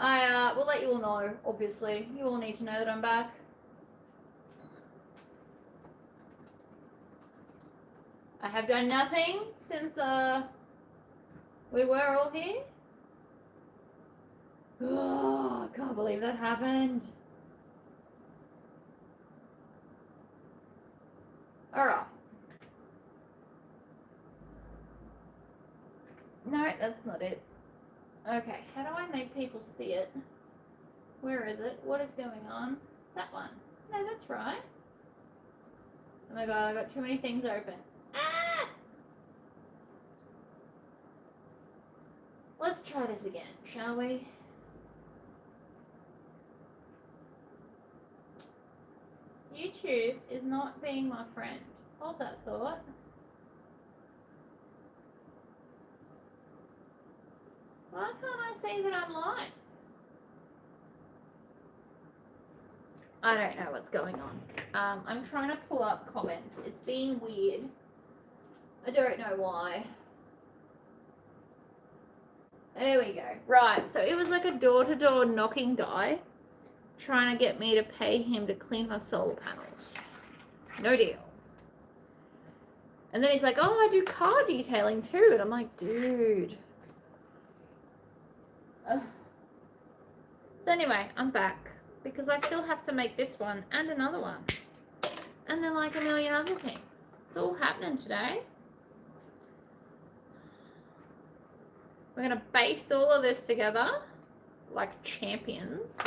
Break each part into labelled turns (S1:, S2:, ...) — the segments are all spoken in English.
S1: I will let you all know, obviously. You all need to know that I'm back. I have done nothing since we were all here. Oh, I can't believe that happened. Alright. No, that's not it. Okay, how do I make people see it? Where is it? What is going on? That one. No, that's right. Oh my god, I got too many things open. Ah! Let's try this again, shall we? YouTube is not being my friend. Hold that thought. Why can't I see that I'm live? I don't know what's going on. I'm trying to pull up comments. It's being weird. I don't know why. There we go. Right, so it was like a door-to-door knocking guy trying to get me to pay him to clean my solar panels. No deal. And then he's like, oh, I do car detailing too. And I'm like, dude. Ugh. So anyway, I'm back because I still have to make this one and another one. And then like a million other things. It's all happening today. We're going to baste all of this together like champions.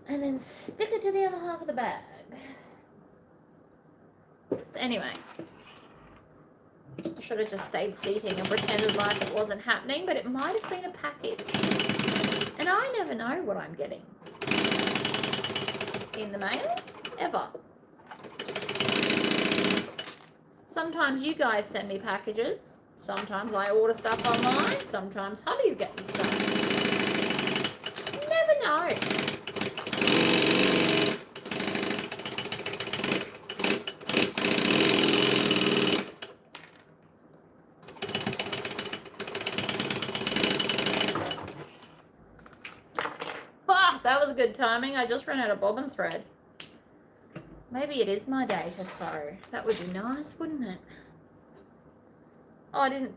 S1: And then stick it to the other half of the bag. So anyway, I should have just stayed seating and pretended like it wasn't happening, but it might have been a package. And I never know what I'm getting in the mail, ever. Sometimes you guys send me packages. Sometimes I order stuff online. Sometimes hubby's getting stuff. You never know. Ah, that was good timing. I just ran out of bobbin thread. Maybe it is my day to sew. That would be nice, wouldn't it? Oh, I didn't.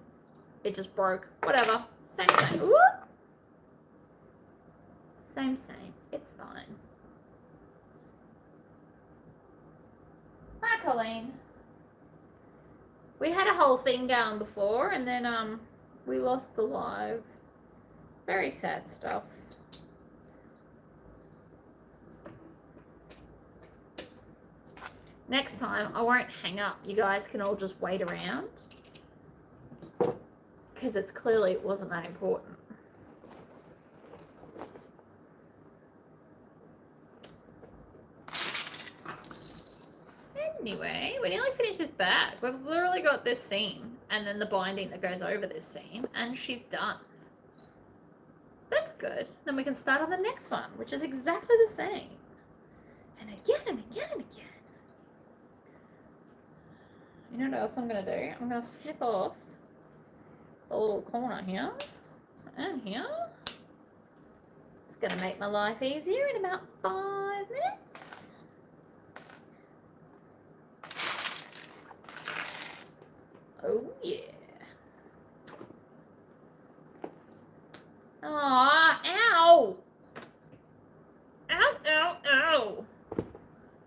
S1: It just broke. Whatever. Same, same. Ooh. Same, same. It's fine. Hi, Colleen. We had a whole thing going before, and then we lost the live. Very sad stuff. Next time, I won't hang up. You guys can all just wait around. Because it's clearly it wasn't that important. Anyway, we nearly finished this bag. We've literally got this seam and then the binding that goes over this seam, and she's done. That's good. Then we can start on the next one, which is exactly the same. And again and again and again. You know what else I'm going to do? I'm going to snip off the little corner here and here. It's going to make my life easier in about 5 minutes. Oh yeah. Aw, ow. Ow, ow, ow.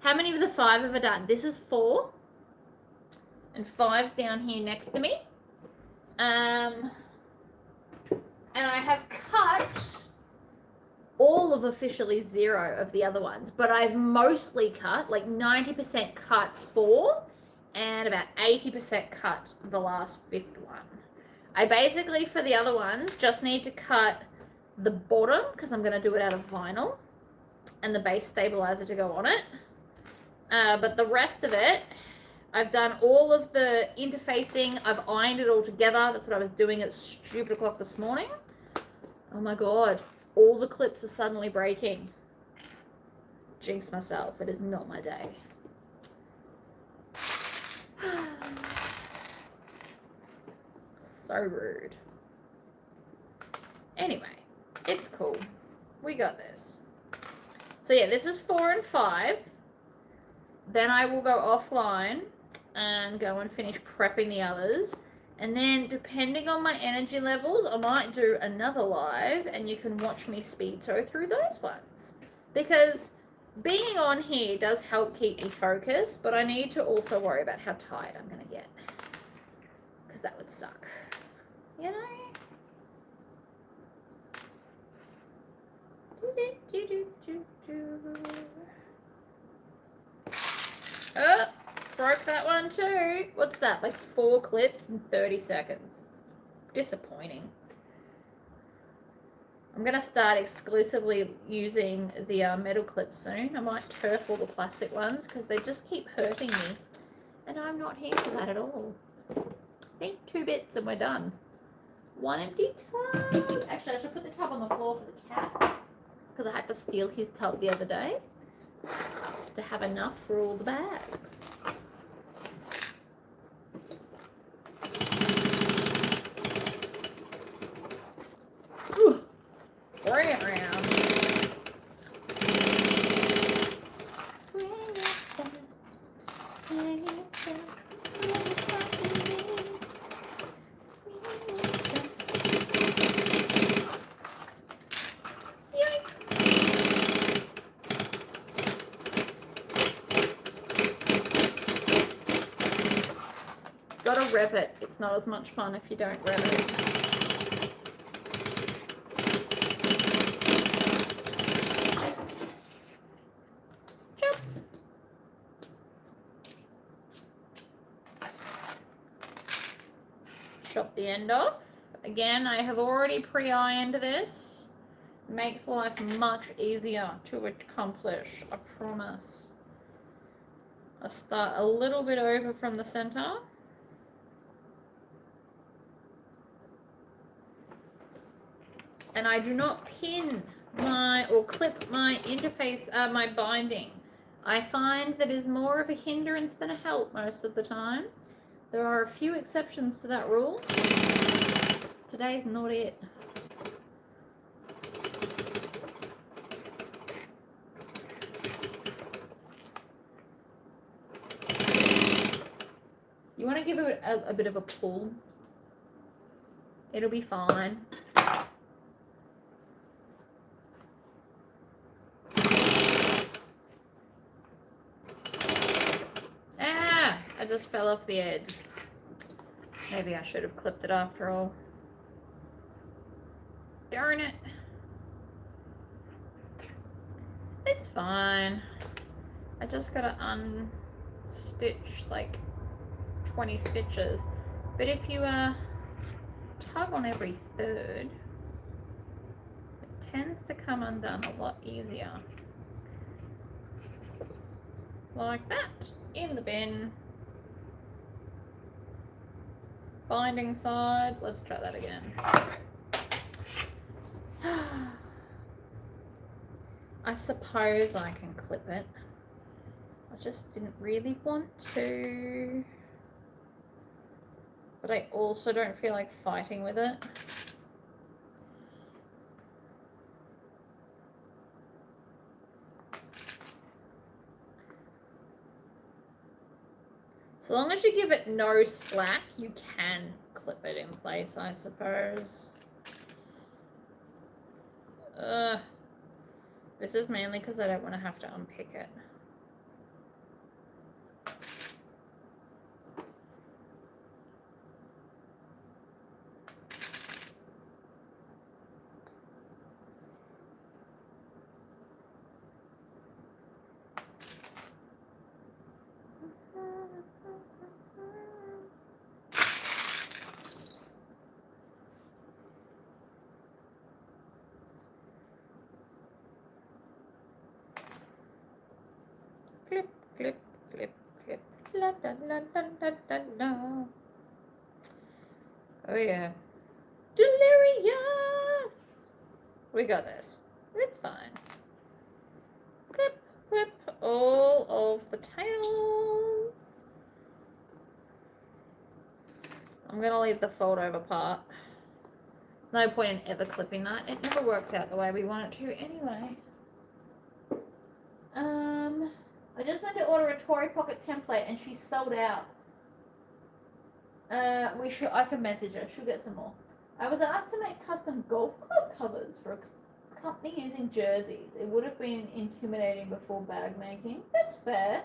S1: How many of the 5 have I done? This is 4. And 5's down here next to me. And I have cut all of officially 0 of the other ones, but I've mostly cut, like 90% cut 4 and about 80% cut the last 5th one. I basically, for the other ones, just need to cut the bottom because I'm going to do it out of vinyl and the base stabilizer to go on it. But the rest of it, I've done all of the interfacing. I've ironed it all together. That's what I was doing at stupid o'clock this morning. Oh my God. All the clips are suddenly breaking. Jinx myself. It is not my day. So rude. Anyway. It's cool. We got this. So yeah, this is 4 and 5. Then I will go offline and go and finish prepping the others. And then depending on my energy levels, I might do another live and you can watch me speed sew through those ones. Because being on here does help keep me focused, but I need to also worry about how tired I'm going to get. Because that would suck. You know? Oh, broke that one too. What's that? Like 4 clips in 30 seconds. Disappointing. I'm going to start exclusively using the metal clips soon. I might turf all the plastic ones because they just keep hurting me. And I'm not here for that at all. See? 2 bits and we're done. 1 empty tub. Actually, I should put the tub on the floor for the cat because I had to steal his tub the other day to have enough for all the bags. Whew. Bring it around. Gotta rev it. It's not as much fun if you don't rev it. Chop the end off. Again, I have already pre-ironed this. Makes life much easier to accomplish, I promise. I start a little bit over from the center. And I do not pin or clip my interface, my binding. I find that is more of a hindrance than a help most of the time. There are a few exceptions to that rule. Today's not it. You want to give it a bit of a pull. It'll be fine. Ah, I just fell off the edge. Maybe I should have clipped it after all. Darn it. It's fine. I just gotta unstitch like 20 stitches. But if you tug on every third, it tends to come undone a lot easier. Like that. In the bin. Binding side. Let's try that again. I suppose I can clip it. I just didn't really want to. But I also don't feel like fighting with it. So long as you give it no slack, you can clip it in place, I suppose. This is mainly because I don't want to have to unpick it. Clip, clip, clip, clip. La, da, la, da, da, da, da. Oh yeah. Delirious! We got this. It's fine. Clip, clip all of the tails. I'm gonna leave the fold over part There's no point in ever clipping that. It never works out the way we want it to anyway. I just went to order a Tory Pocket template and she's sold out. I can message her. She'll get some more. I was asked to make custom golf club covers for a company using jerseys. It would have been intimidating before bag making. That's fair.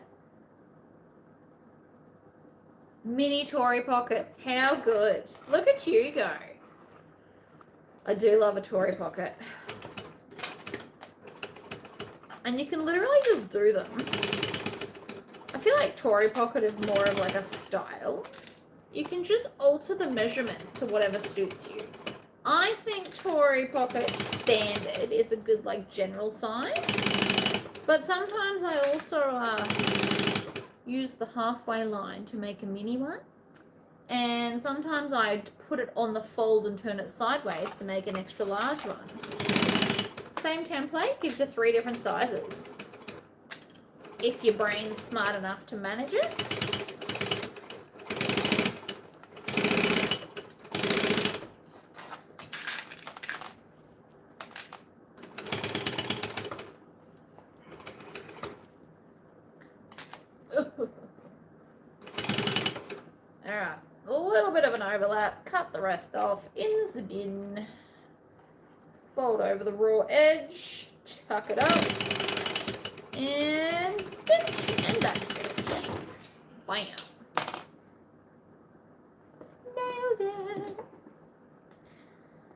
S1: Mini Tory pockets. How good. Look at you go. I do love a Tory pocket. And you can literally just do them. I feel like Tory pocket is more of like a style. You can just alter the measurements to whatever suits you. I think Tory pocket standard is a good like general size. But sometimes I also use the halfway line to make a mini one. And sometimes I put it on the fold and turn it sideways to make an extra large one. Same template gives you 3 different sizes. If your brain's smart enough to manage it. Alright, a little bit of an overlap. Cut the rest off in the bin. Fold over the raw edge. Tuck it up. And stitch and back stitch. Bam. Nailed it.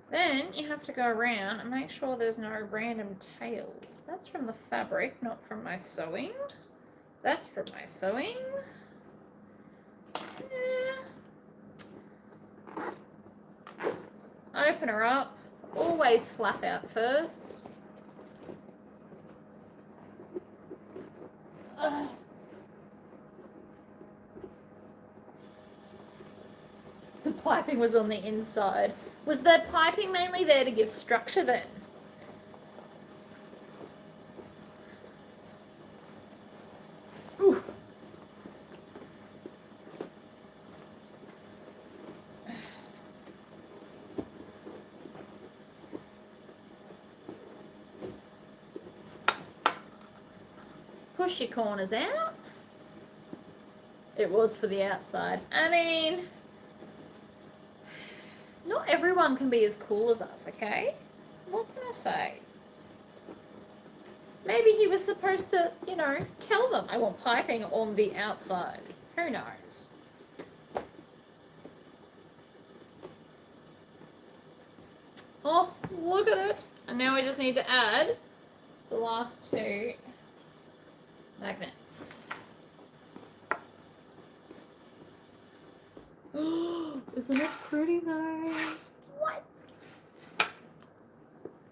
S1: Then you have to go around and make sure there's no random tails. That's from the fabric, not from my sewing. That's from my sewing. Open her up. Always flap out first. The piping was on the inside. Was the piping mainly there to give structure then? Ooh. Push your corners out. It was for the outside. I mean, not everyone can be as cool as us, okay? What can I say? Maybe he was supposed to, you know, tell them I want piping on the outside. Who knows? Oh, look at it. And now we just need to add the last 2 magnets. Isn't it pretty though? What?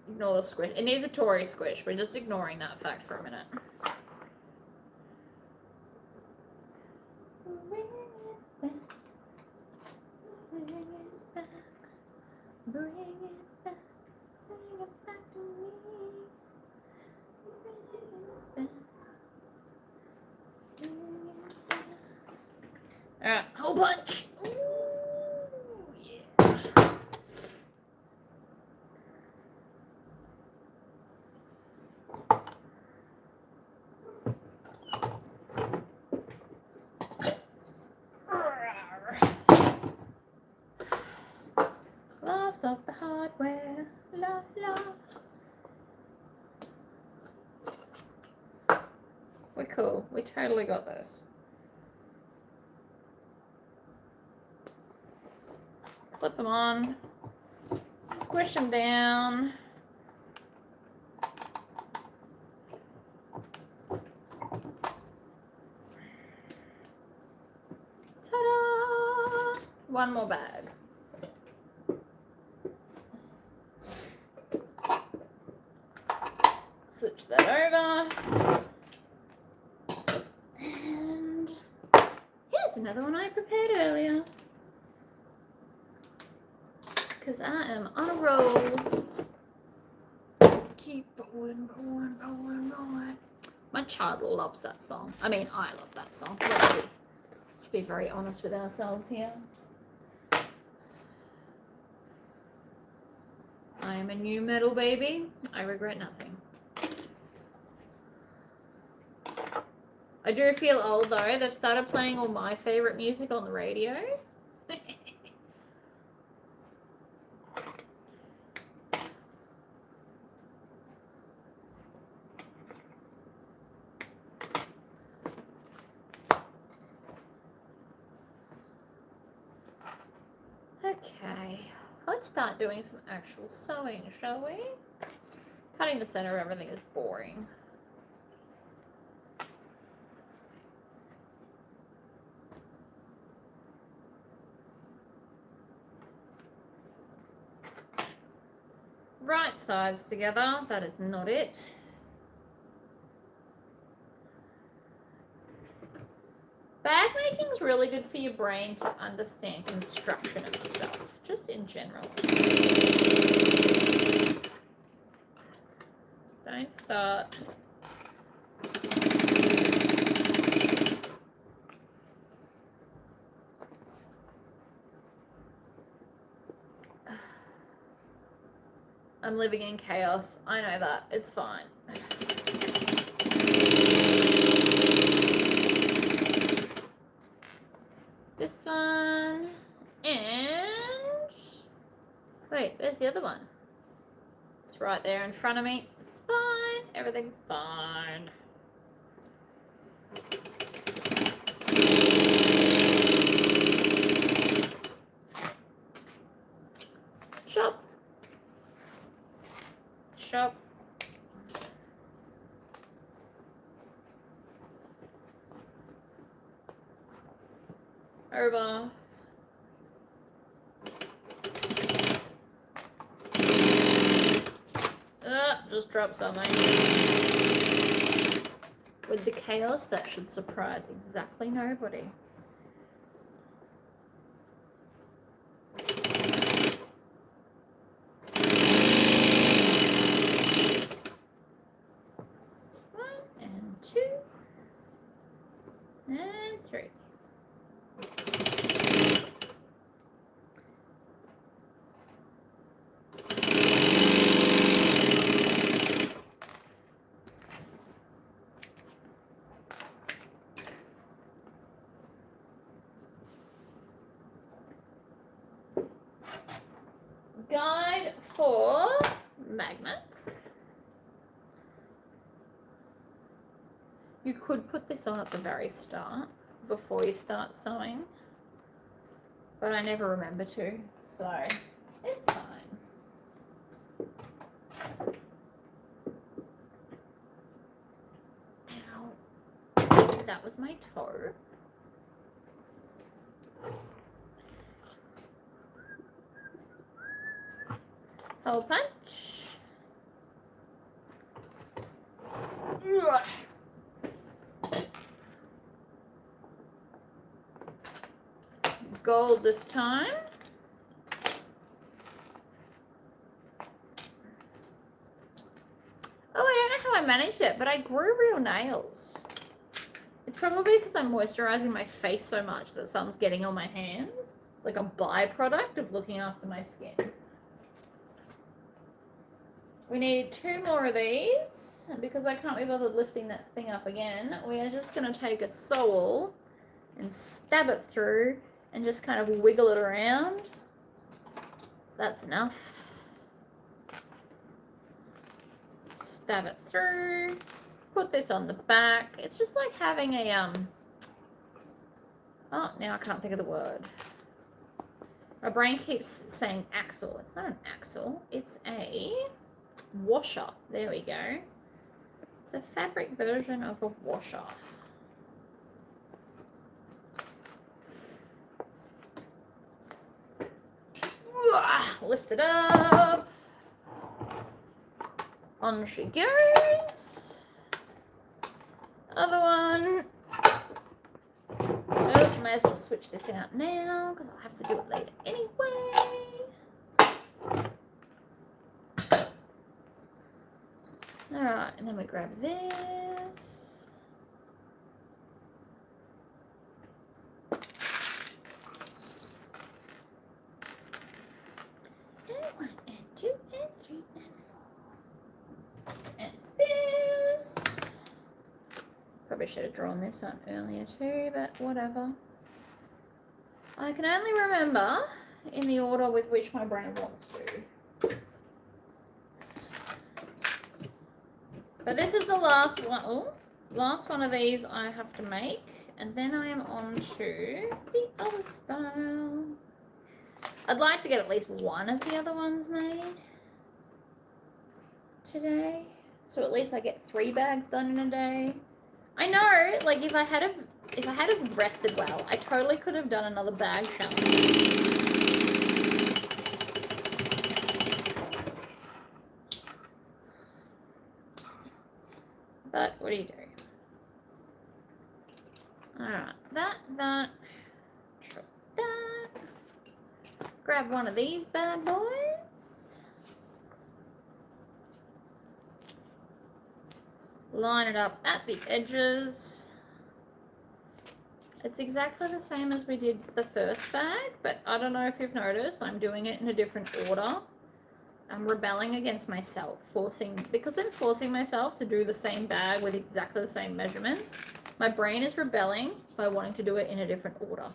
S1: Ignore the squish. It needs a Tory squish. We're just ignoring that fact for a minute. Bring it back. Sing it back. Bring it back. Sing it back to me. Bring it back. Alright, whole bunch. Ooh, yeah. Last of the hardware. La la. We're cool. We totally got this. Flip them on, squish them down. Ta-da! One more bag. Switch that over. And here's another one I prepared earlier. Because I am on a roll. Keep going, going, going, going. My child loves that song. I mean, I love that song. Let's be very honest with ourselves here. I am a new metal baby. I regret nothing. I do feel old though. They've started playing all my favorite music on the radio. Okay, let's start doing some actual sewing, shall we? Cutting the center of everything is boring. Right sides together, that is not it. Bag making is really good for your brain to understand construction of stuff, just in general. Don't start. I'm living in chaos. I know that. It's fine. This one. And... wait, there's the other one. It's right there in front of me. It's fine. Everything's fine. Chop. Chop. Over. Just drop something. With the chaos, that should surprise exactly nobody. And 3. Guide for magnets. You could put this on at the very start before you start sewing, but I never remember to, so it's fine. Ow. That was my toe. Hole punch. Gold this time. Oh, I don't know how I managed it, but I grew real nails. It's probably because I'm moisturizing my face so much that some's getting on my hands. It's like a byproduct of looking after my skin. We need 2 more of these, and because I can't be bothered lifting that thing up again, we are just going to take a sewel and stab it through and just kind of wiggle it around. That's enough. Stab it through, put this on the back. It's just like having a, oh, now I can't think of the word. My brain keeps saying axle. It's not an axle, it's a washer. There we go. It's a fabric version of a washer. Lift it up. On she goes. Other one. Oh, may as well switch this out now because I'll have to do it later anyway. Alright, and then we grab this. And 1 and 2 and 3 probably should have drawn this on earlier too, but whatever. I can only remember in the order with which my brain wants to. But this is the last one. Oh, last one of these I have to make, and then I am on to the other style. I'd like to get at least one of the other ones made today, so at least I get 3 bags done in a day. I know, like if I had have rested well, I totally could have done another bag challenge. But what do you do? Alright, that, grab one of these bad boys. Line it up at the edges. It's exactly the same as we did the first bag, but I don't know if you've noticed, I'm doing it in a different order. I'm rebelling against myself, because I'm forcing myself to do the same bag with exactly the same measurements. My brain is rebelling by wanting to do it in a different order.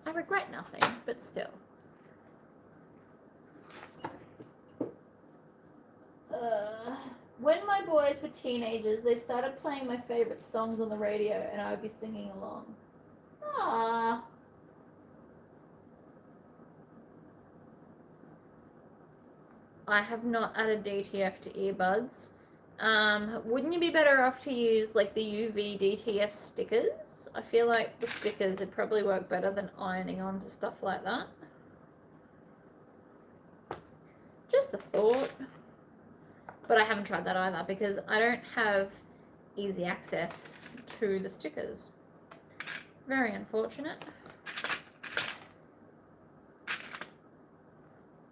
S1: I regret nothing, but still. When my boys were teenagers, they started playing my favorite songs on the radio, and I would be singing along. Ah. I have not added DTF to earbuds. Wouldn't you be better off to use like the UV DTF stickers? I feel like the stickers would probably work better than ironing onto stuff like that. Just a thought. But I haven't tried that either because I don't have easy access to the stickers. Very unfortunate.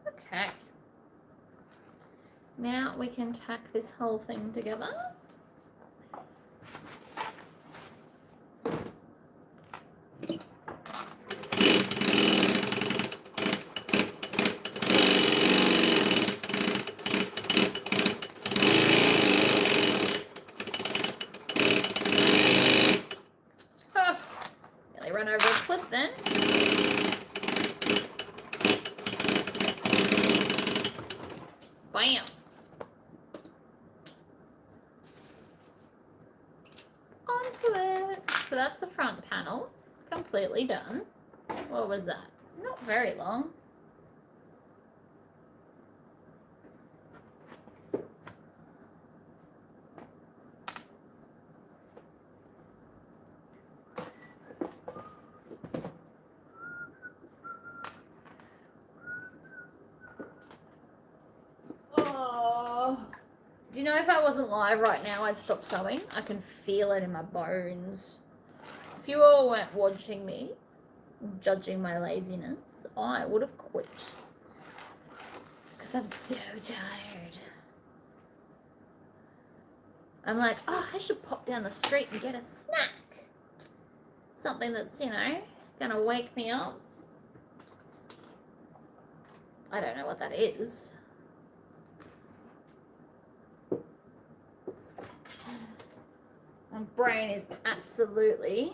S1: Okay. Now we can tack this whole thing together. Nearly run over a clip then. Bam. Onto it. So that's the front panel, completely done. What was that? Not very long. Do you know if I wasn't live right now, I'd stop sewing? I can feel it in my bones. If you all weren't watching me, judging my laziness, I would have quit. Because I'm so tired. I'm like, oh, I should pop down the street and get a snack. Something that's, you know, gonna wake me up. I don't know what that is. My brain is absolutely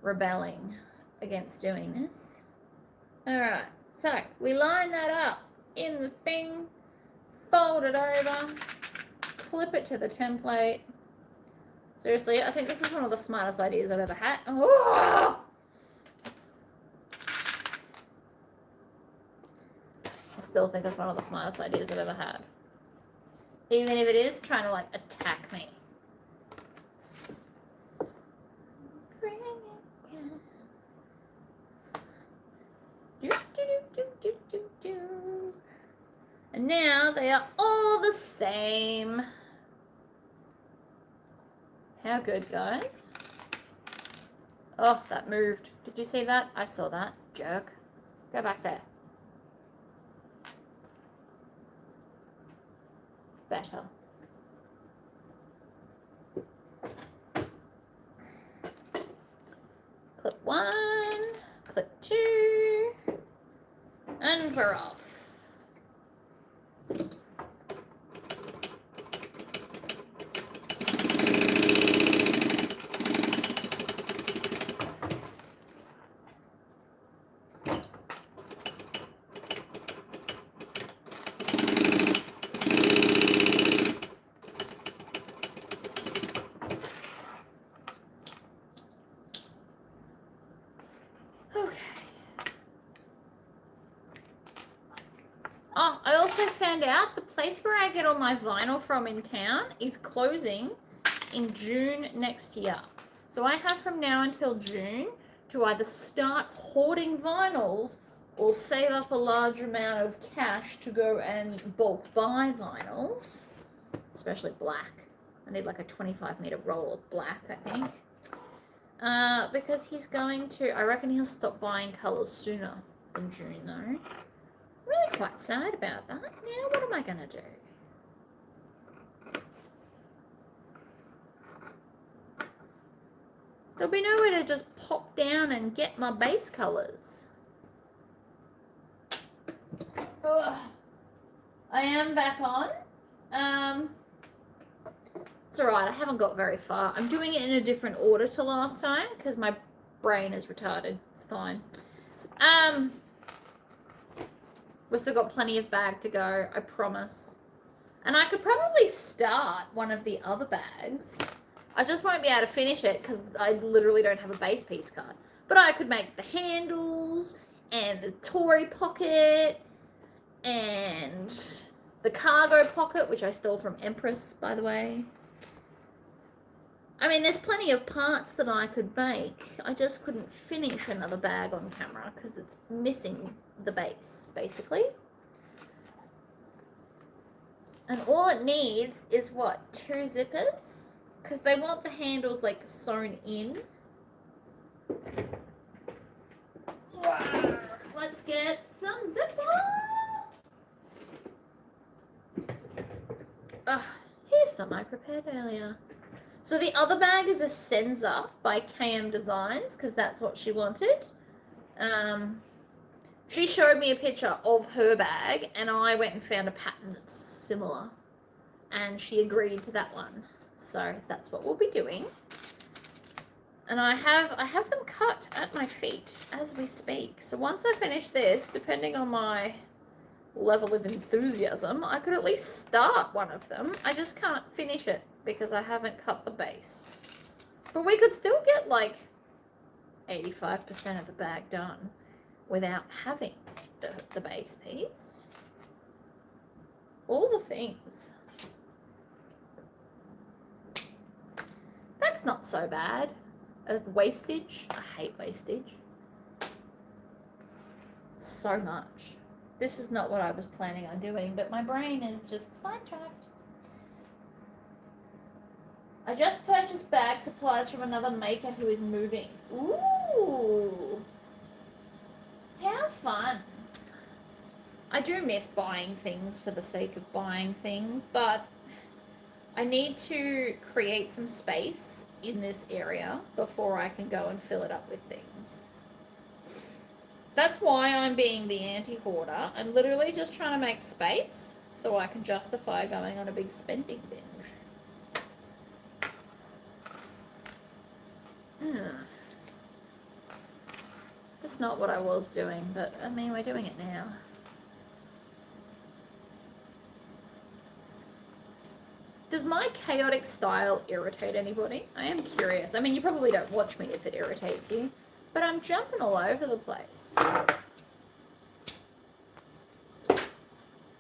S1: rebelling against doing this. Alright, so we line that up in the thing, fold it over, clip it to the template. Seriously, I think this is one of the smartest ideas I've ever had. Oh! I still think it's one of the smartest ideas I've ever had. Even if it is trying to like attack me. And now they are all the same. How good, guys? Oh, that moved. Did you see that? I saw that. Jerk. Go back there. Better. Clip 1, clip 2, and we're off. found out the place where I get all my vinyl from in town is closing in June next year. So I have from now until June to either start hoarding vinyls or save up a large amount of cash to go and bulk buy vinyls, especially black. I need like a 25-meter roll of black, I think. Because he's going to, I reckon he'll stop buying colours sooner than June though. I'm really quite sad about that. Now what am I going to do? There'll be nowhere to just pop down and get my base colours. Ugh. I am back on. It's alright, I haven't got very far. I'm doing it in a different order to last time because my brain is retarded. It's fine. We've still got plenty of bag to go, I promise. And I could probably start one of the other bags. I just won't be able to finish it because I literally don't have a base piece card. But I could make the handles and the Tory pocket and the cargo pocket, which I stole from Empress, by the way. I mean, there's plenty of parts that I could make. I just couldn't finish another bag on camera because it's missing the base, basically. And all it needs is, what, 2 zippers? Because they want the handles, like, sewn in. Let's get some zipper. Here's some I prepared earlier. So the other bag is a Senza by KM Designs, because that's what she wanted. She showed me a picture of her bag, and I went and found a pattern that's similar. And she agreed to that one. So that's what we'll be doing. And I have them cut at my feet as we speak. So once I finish this, depending on my level of enthusiasm, I could at least start one of them. I just can't finish it because I haven't cut the base. But we could still get like 85% of the bag done without having the base piece. All the things. That's not so bad. Of wastage. I hate wastage. So much. This is not what I was planning on doing, but my brain is just sidetracked. I just purchased bag supplies from another maker who is moving. Ooh. How fun. I do miss buying things for the sake of buying things, but I need to create some space in this area before I can go and fill it up with things. That's why I'm being the anti-hoarder. I'm literally just trying to make space so I can justify going on a big spending binge. That's not what I was doing, but I mean, we're doing it now. Does my chaotic style irritate anybody? I am curious. I mean, you probably don't watch me if it irritates you, but I'm jumping all over the place.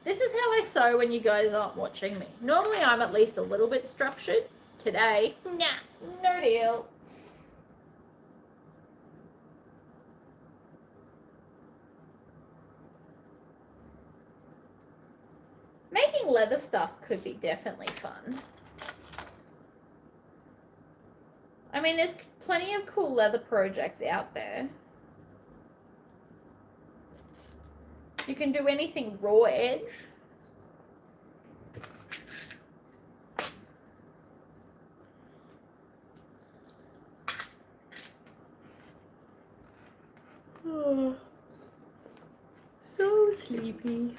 S1: This is how I sew when you guys aren't watching me. Normally I'm at least a little bit structured. Today, nah, no deal. Making leather stuff could be definitely fun. I mean, there's plenty of cool leather projects out there. You can do anything raw edge. Oh, so sleepy.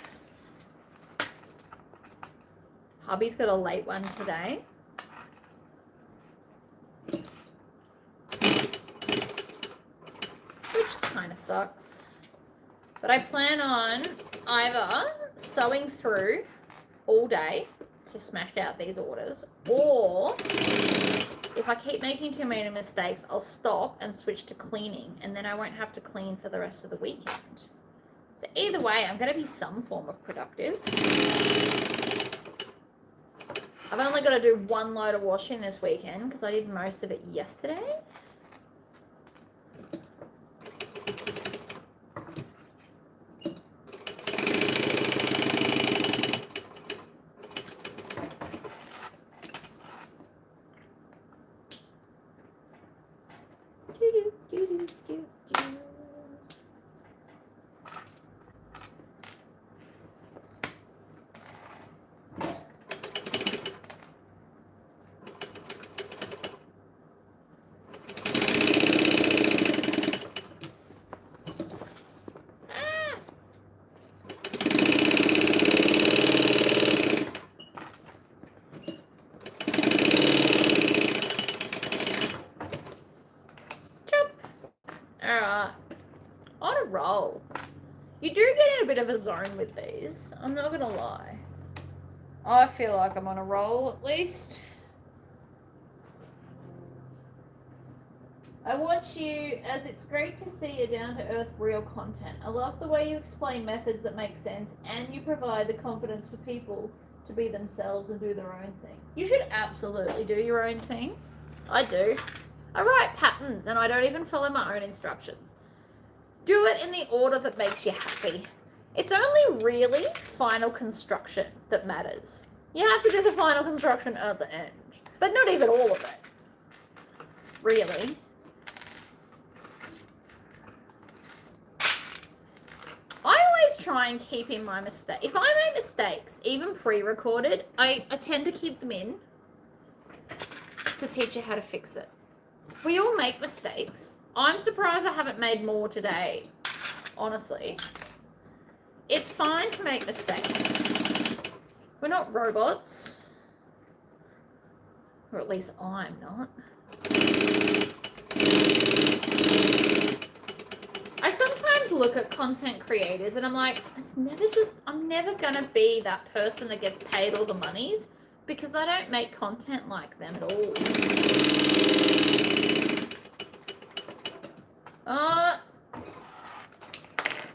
S1: Hubby's got a late one today. Which kind of sucks. But I plan on either sewing through all day to smash out these orders, or if I keep making too many mistakes, I'll stop and switch to cleaning, and then I won't have to clean for the rest of the weekend. So either way, I'm going to be some form of productive. I've only got to do one load of washing this weekend because I did most of it yesterday. On a roll. You do get in a bit of a zone with these. I'm not gonna lie. I feel like I'm on a roll at least. I want you, as it's great to see your down-to-earth real content. I love the way you explain methods that make sense and you provide the confidence for people to be themselves and do their own thing. You should absolutely do your own thing. I do. I write patterns and I don't even follow my own instructions. Do it in the order that makes you happy. It's only really final construction that matters. You have to do the final construction at the end, but not even all of it. Really. I always try and keep in my mistake. If I make mistakes, even pre-recorded, I tend to keep them in to teach you how to fix it. We all make mistakes. I'm surprised I haven't made more today, honestly. It's fine to make mistakes. We're not robots. Or at least I'm not. I sometimes look at content creators and I'm like, I'm never gonna be that person that gets paid all the monies because I don't make content like them at all.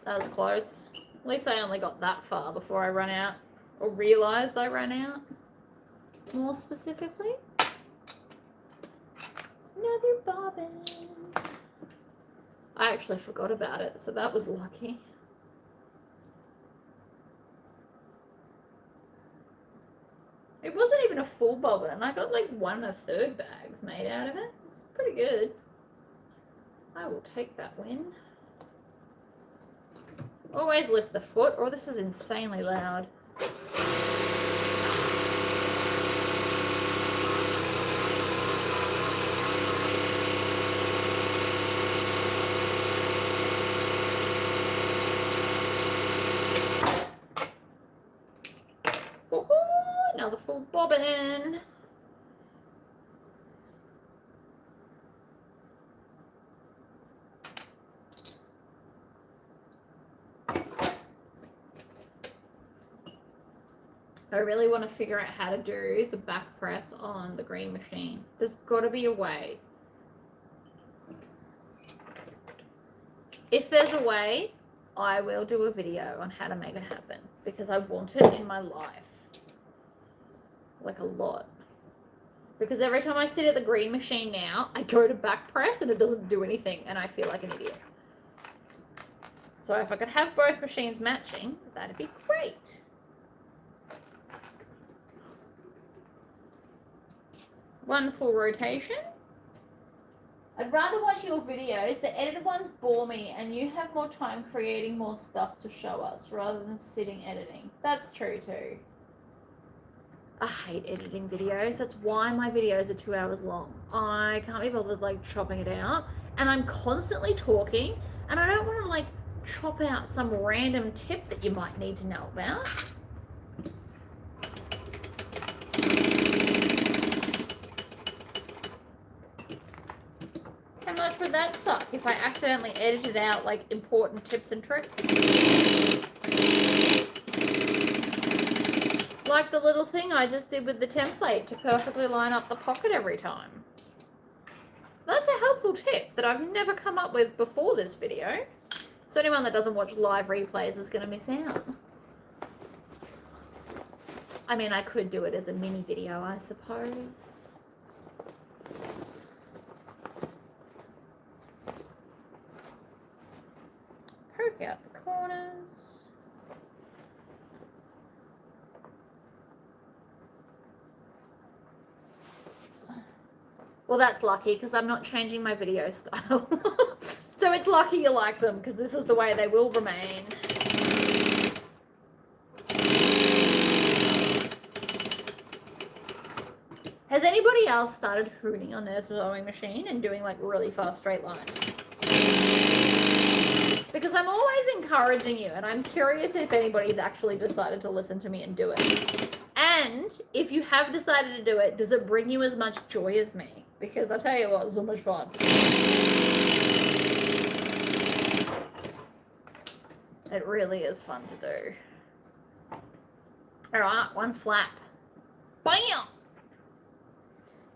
S1: That was close. At least I only got that far before I ran out. Or realised I ran out. More specifically. Another bobbin. I actually forgot about it, so that was lucky. It wasn't even a full bobbin, and I got like 1 1/3 bags made out of it. It's pretty good. I will take that win. Always lift the foot, or this is insanely loud. Woohoo! Another full bobbin. I really want to figure out how to do the back press on the green machine. There's got to be a way. If there's a way, I will do a video on how to make it happen because I want it in my life. Like a lot. Because every time I sit at the green machine now, I go to back press and it doesn't do anything and I feel like an idiot. So if I could have both machines matching, that'd be great. One full rotation. I'd rather watch your videos. The edited ones bore me and you have more time creating more stuff to show us rather than sitting editing. That's true too. I hate editing videos. That's why my videos are 2 hours long. I can't be bothered like chopping it out. And I'm constantly talking and I don't want to like chop out some random tip that you might need to know about. How much would that suck if I accidentally edited out like important tips and tricks? Like the little thing I just did with the template to perfectly line up the pocket every time. That's a helpful tip that I've never come up with before this video. So anyone that doesn't watch live replays is going to miss out. I mean, I could do it as a mini video, I suppose. Poke out the corners. Well, that's lucky because I'm not changing my video style. So it's lucky you like them because this is the way they will remain. Has anybody else started hooning on their sewing machine and doing like really fast straight lines? Because I'm always encouraging you and I'm curious if anybody's actually decided to listen to me and do it. And if you have decided to do it, does it bring you as much joy as me? Because I tell you what, it's so much fun. It really is fun to do. All right, one flap. Bam!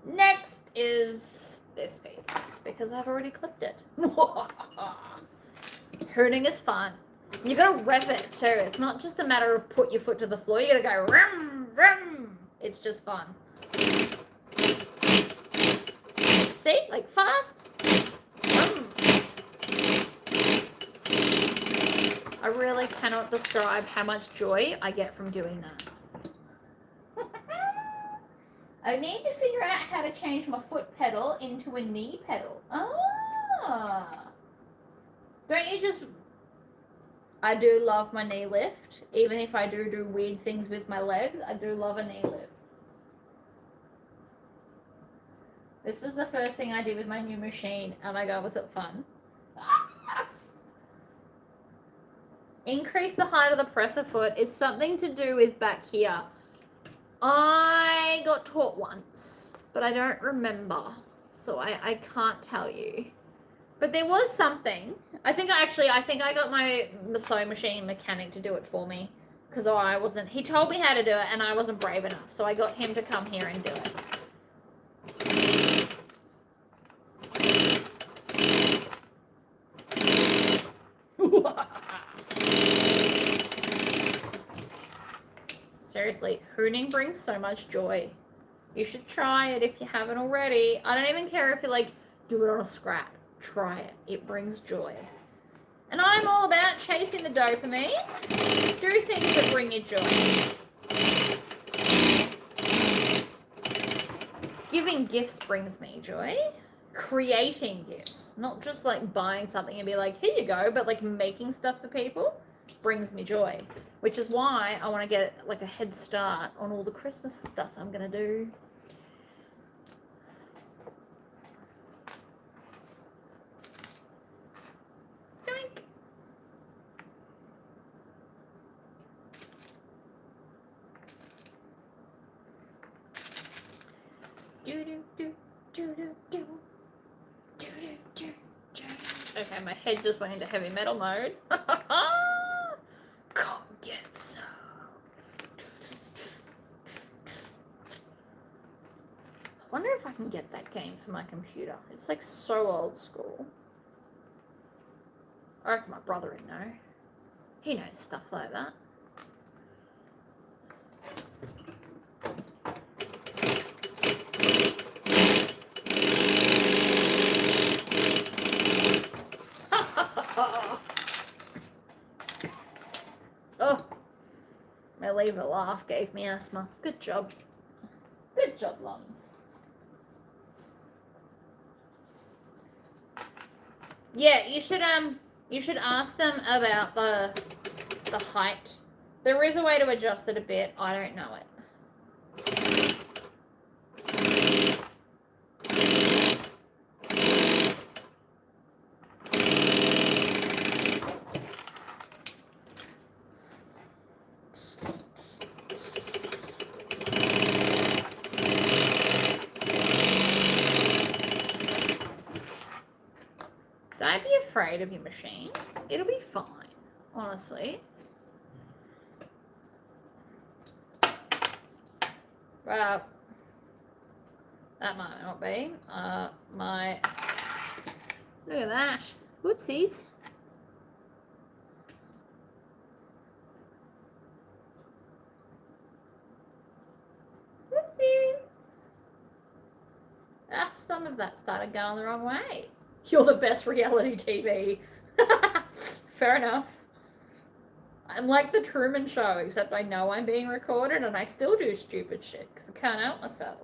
S1: Next is this piece because I've already clipped it. Hooning is fun. You gotta rev it too. It's not just a matter of put your foot to the floor. You gotta go rum, rum. It's just fun. See, like fast. Rum. I really cannot describe how much joy I get from doing that. I need to figure out how to change my foot pedal into a knee pedal. Ah. Don't you just... I do love my knee lift. Even if I do weird things with my legs, I do love a knee lift. This was the first thing I did with my new machine. Oh my god, was it fun? Ah. Increase the height of the presser foot is something to do with back here. I got taught once, but I don't remember, so I can't tell you. But there was something. I think I got my sewing machine mechanic to do it for me because I wasn't. He told me how to do it, and I wasn't brave enough, so I got him to come here and do it. Seriously, hooning brings so much joy. You should try it if you haven't already. I don't even care if you like do it on a scrap. Try it. It brings joy. And I'm all about chasing the dopamine. Do things that bring you joy. Giving gifts brings me joy. Creating gifts. Not just like buying something and be like, here you go, but like making stuff for people brings me joy. Which is why I want to get like a head start on all the Christmas stuff I'm going to do. Doink. Okay, my head just went into heavy metal mode. Come get some. I wonder if I can get that game for my computer. It's like so old school. I reckon my brother would know. He knows stuff like that. Oh, my lever laugh gave me asthma. Good job. Good job, lungs. Yeah, you should ask them about the height. There is a way to adjust it a bit. I don't know it. Don't be afraid of your machine. It'll be fine, honestly. Well, that might not be. Look at that. Whoopsies. some of that started going the wrong way. You're the best reality TV. Fair enough. I'm like the Truman Show, except I know I'm being recorded and I still do stupid shit because I can't help myself.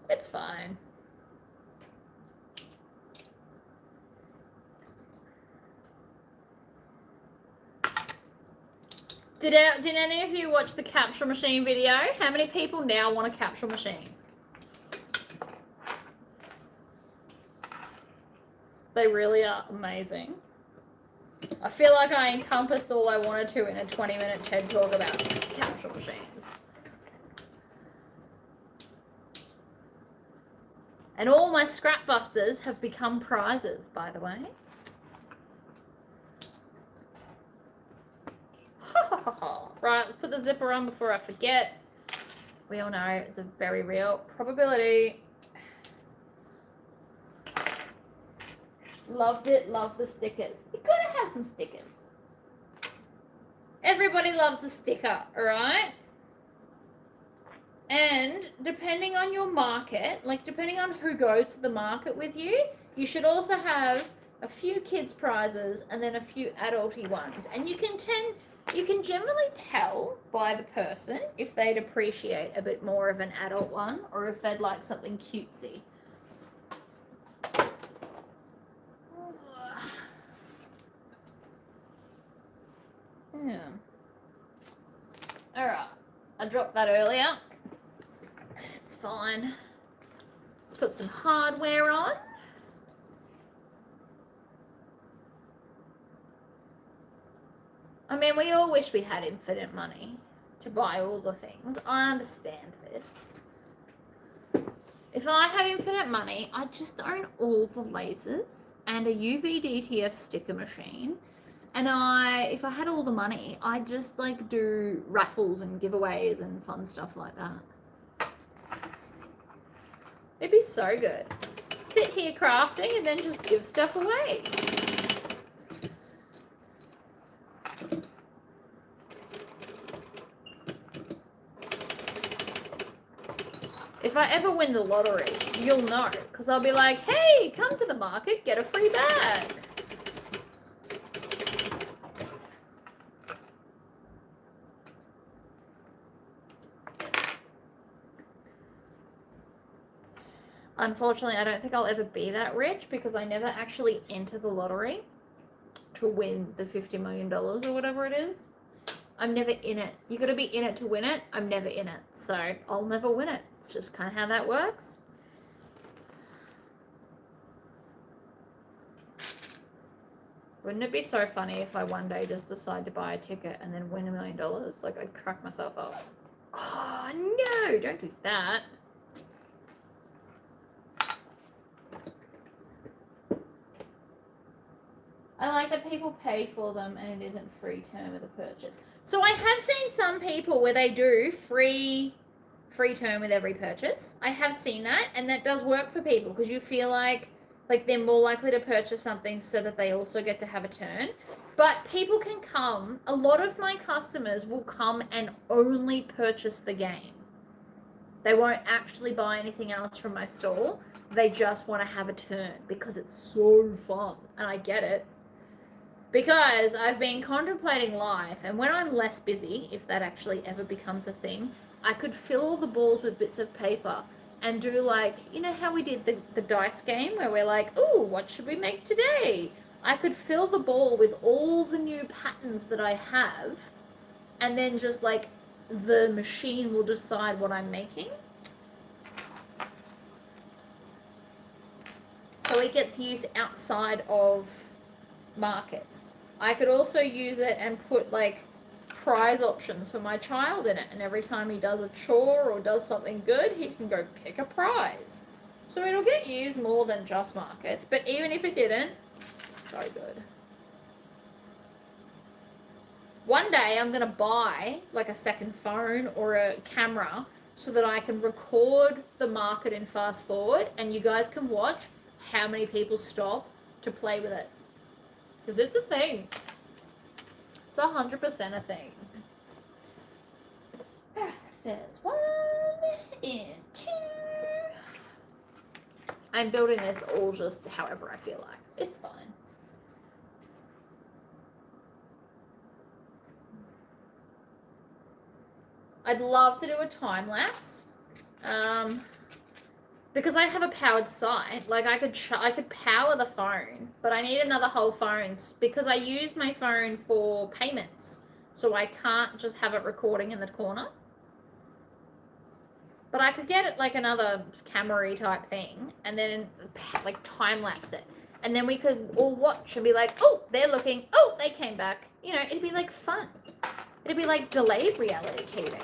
S1: It's fine. Did any of you watch the capsule machine video? How many people now want a capsule machine? They really are amazing. I feel like I encompassed all I wanted to in a 20-minute TED talk about capsule machines. And all my scrap busters have become prizes, by the way. Right, let's put the zipper on before I forget. We all know it's a very real probability. Loved it, love the stickers. You gotta have some stickers. Everybody loves a sticker, alright? And depending on your market, like depending on who goes to the market with you, you should also have a few kids prizes and then a few adulty ones. And you can generally tell by the person if they'd appreciate a bit more of an adult one or if they'd like something cutesy. Yeah. Alright. I dropped that earlier. It's fine. Let's put some hardware on. I mean, we all wish we had infinite money to buy all the things. I understand this. If I had infinite money, I'd just own all the lasers and a UV DTF sticker machine. And if I had all the money, I'd just like do raffles and giveaways and fun stuff like that. It'd be so good. Sit here crafting and then just give stuff away. If I ever win the lottery, you'll know, because I'll be like, hey, come to the market, get a free bag. Unfortunately, I don't think I'll ever be that rich because I never actually enter the lottery to win the $50 million or whatever it is. I'm never in it. You got to be in it to win it. I'm never in it. So I'll never win it. It's just kind of how that works. Wouldn't it be so funny if I one day just decide to buy a ticket and then win $1 million? Like, I'd crack myself up. Oh, no, don't do that. I like that people pay for them and it isn't free term of the purchase. So I have seen some people where they do free term with every purchase. I have seen that, and that does work for people because you feel like they're more likely to purchase something so that they also get to have a turn. But people can come, a lot of my customers will come and only purchase the game. They won't actually buy anything else from my stall. They just want to have a turn because it's so fun, and I get it. Because I've been contemplating life, and when I'm less busy, if that actually ever becomes a thing, I could fill all the balls with bits of paper and do like, you know how we did the dice game where we're like, ooh, what should we make today? I could fill the ball with all the new patterns that I have, and then just like the machine will decide what I'm making. So it gets used outside of markets. I could also use it and put like prize options for my child in it, and every time he does a chore or does something good, he can go pick a prize. So it'll get used more than just markets, but even if it didn't, so good. One day I'm gonna buy like a second phone or a camera so that I can record the market in fast forward and you guys can watch how many people stop to play with it. Because it's a thing. It's 100% a thing. There's 1 and 2. I'm building this all just however I feel like. It's fine. I'd love to do a time lapse, because I have a powered site. Like I could power the phone, but I need another whole phone because I use my phone for payments, so I can't just have it recording in the corner. But I could get it like another camera-y type thing, and then like time lapse it, and then we could all watch and be like, oh, they're looking, oh, they came back. You know, it'd be like fun. It'd be like delayed reality TV.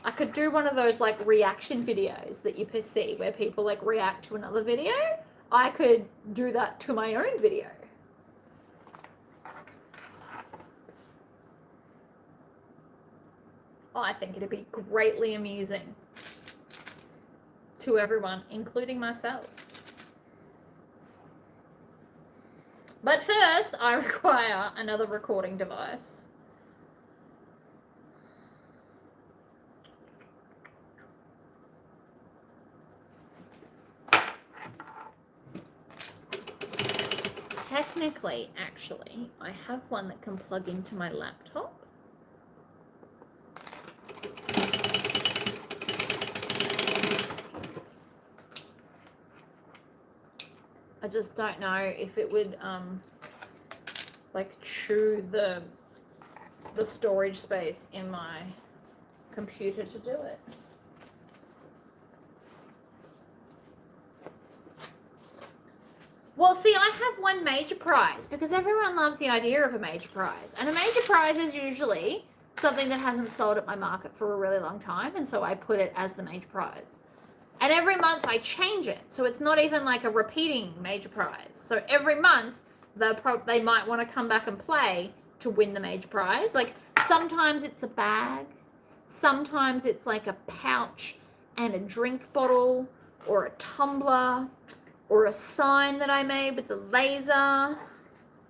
S1: I could do one of those like reaction videos that you see where people like react to another video. I could do that to my own video. I think it'd be greatly amusing to everyone, including myself. But first, I require another recording device. Technically, actually, I have one that can plug into my laptop. I just don't know if it would like chew the storage space in my computer to do it. Well, see, I have one major prize because everyone loves the idea of a major prize. And a major prize is usually something that hasn't sold at my market for a really long time, and so I put it as the major prize. And every month I change it, so it's not even like a repeating major prize. So every month they might want to come back and play to win the major prize. Like sometimes it's a bag, sometimes it's like a pouch and a drink bottle or a tumbler or a sign that I made with the laser.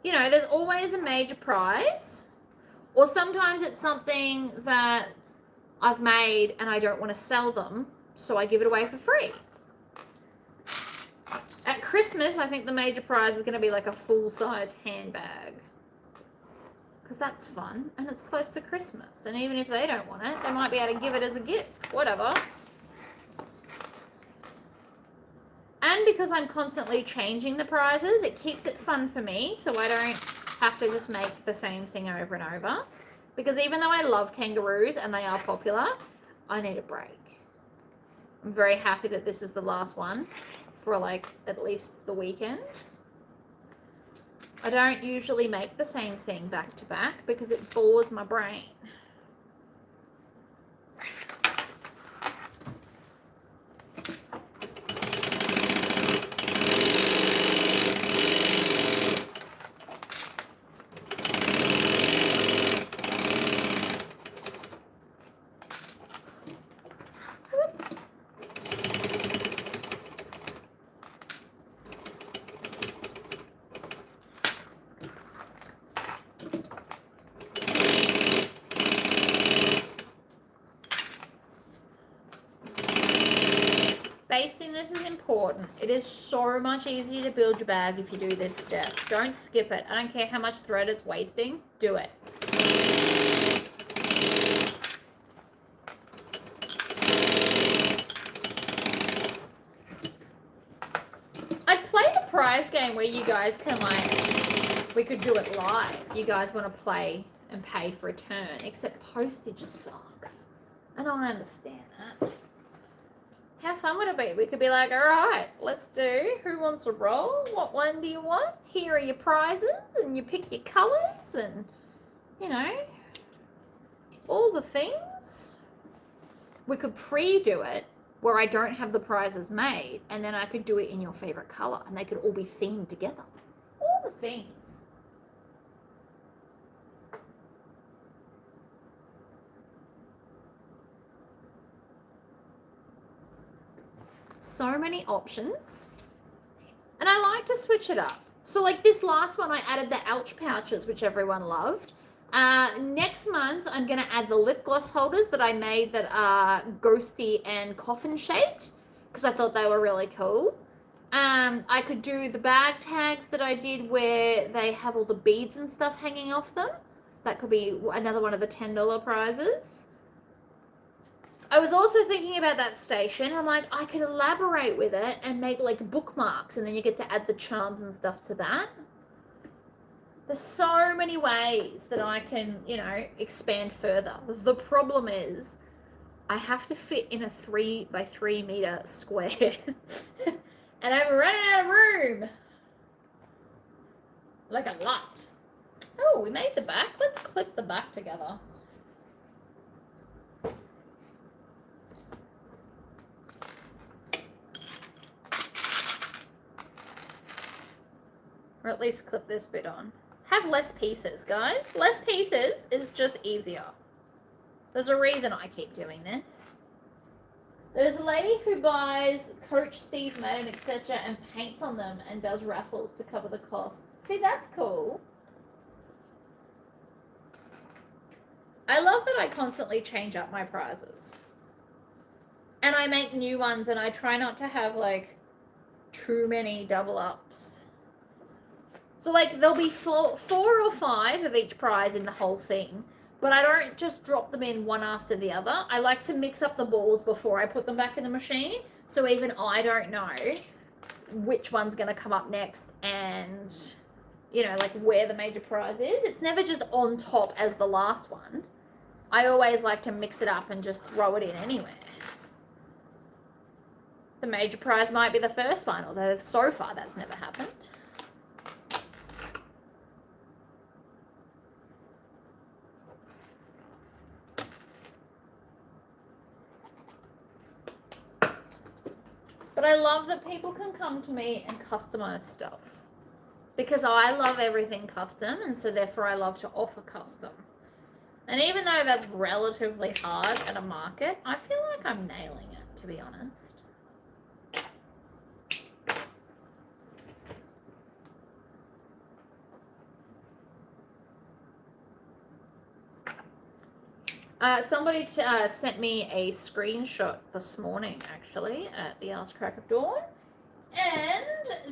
S1: You know, there's always a major prize. Or sometimes it's something that I've made and I don't want to sell them, so I give it away for free. At Christmas, I think the major prize is going to be like a full-size handbag. Because that's fun, and it's close to Christmas. And even if they don't want it, they might be able to give it as a gift. Whatever. And because I'm constantly changing the prizes, it keeps it fun for me, so I don't have to just make the same thing over and over. Because even though I love kangaroos and they are popular, I need a break. I'm very happy that this is the last one for like at least the weekend. I don't usually make the same thing back to back because it bores my brain. Basting this is important. It is so much easier to build your bag if you do this step. Don't skip it. I don't care how much thread it's wasting. Do it. I'd play the prize game where you guys can like, we could do it live. You guys want to play and pay for a turn, except postage sucks. And I understand that. How fun would it be? We could be like, all right, let's do, who wants a roll? What one do you want? Here are your prizes, and you pick your colors, and, you know, all the things. We could pre-do it where I don't have the prizes made, and then I could do it in your favorite color, and they could all be themed together. All the things. So many options, and I like to switch it up. So like this last one, I added the ouch pouches, which everyone loved, Next month, I'm going to add the lip gloss holders that I made that are ghosty and coffin shaped because I thought they were really cool. I could do the bag tags that I did where they have all the beads and stuff hanging off them. That could be another one of the $10 prizes. I was also thinking about that station. I'm like, I could elaborate with it and make like bookmarks, and then you get to add the charms and stuff to that. There's so many ways that I can, you know, expand further. The problem is I have to fit in a 3 by 3 meter square and I'm running out of room. Like a lot. Oh, we made the back. Let's clip the back together. Or at least clip this bit on. Have less pieces, guys. Less pieces is just easier. There's a reason I keep doing this. There's a lady who buys Coach, Steve Madden, etc. and paints on them and does raffles to cover the costs. See, that's cool. I love that I constantly change up my prizes. And I make new ones, and I try not to have, like, too many double ups. So, like, there'll be 4 or 5 of each prize in the whole thing. But I don't just drop them in one after the other. I like to mix up the balls before I put them back in the machine. So even I don't know which one's going to come up next and, you know, like where the major prize is. It's never just on top as the last one. I always like to mix it up and just throw it in anywhere. The major prize might be the first one, although so far that's never happened. But I love that people can come to me and customize stuff because I love everything custom, and so therefore I love to offer custom. And even though that's relatively hard at a market, I feel like I'm nailing it, to be honest. Somebody sent me a screenshot this morning, actually, at the Ask Crack of Dawn. And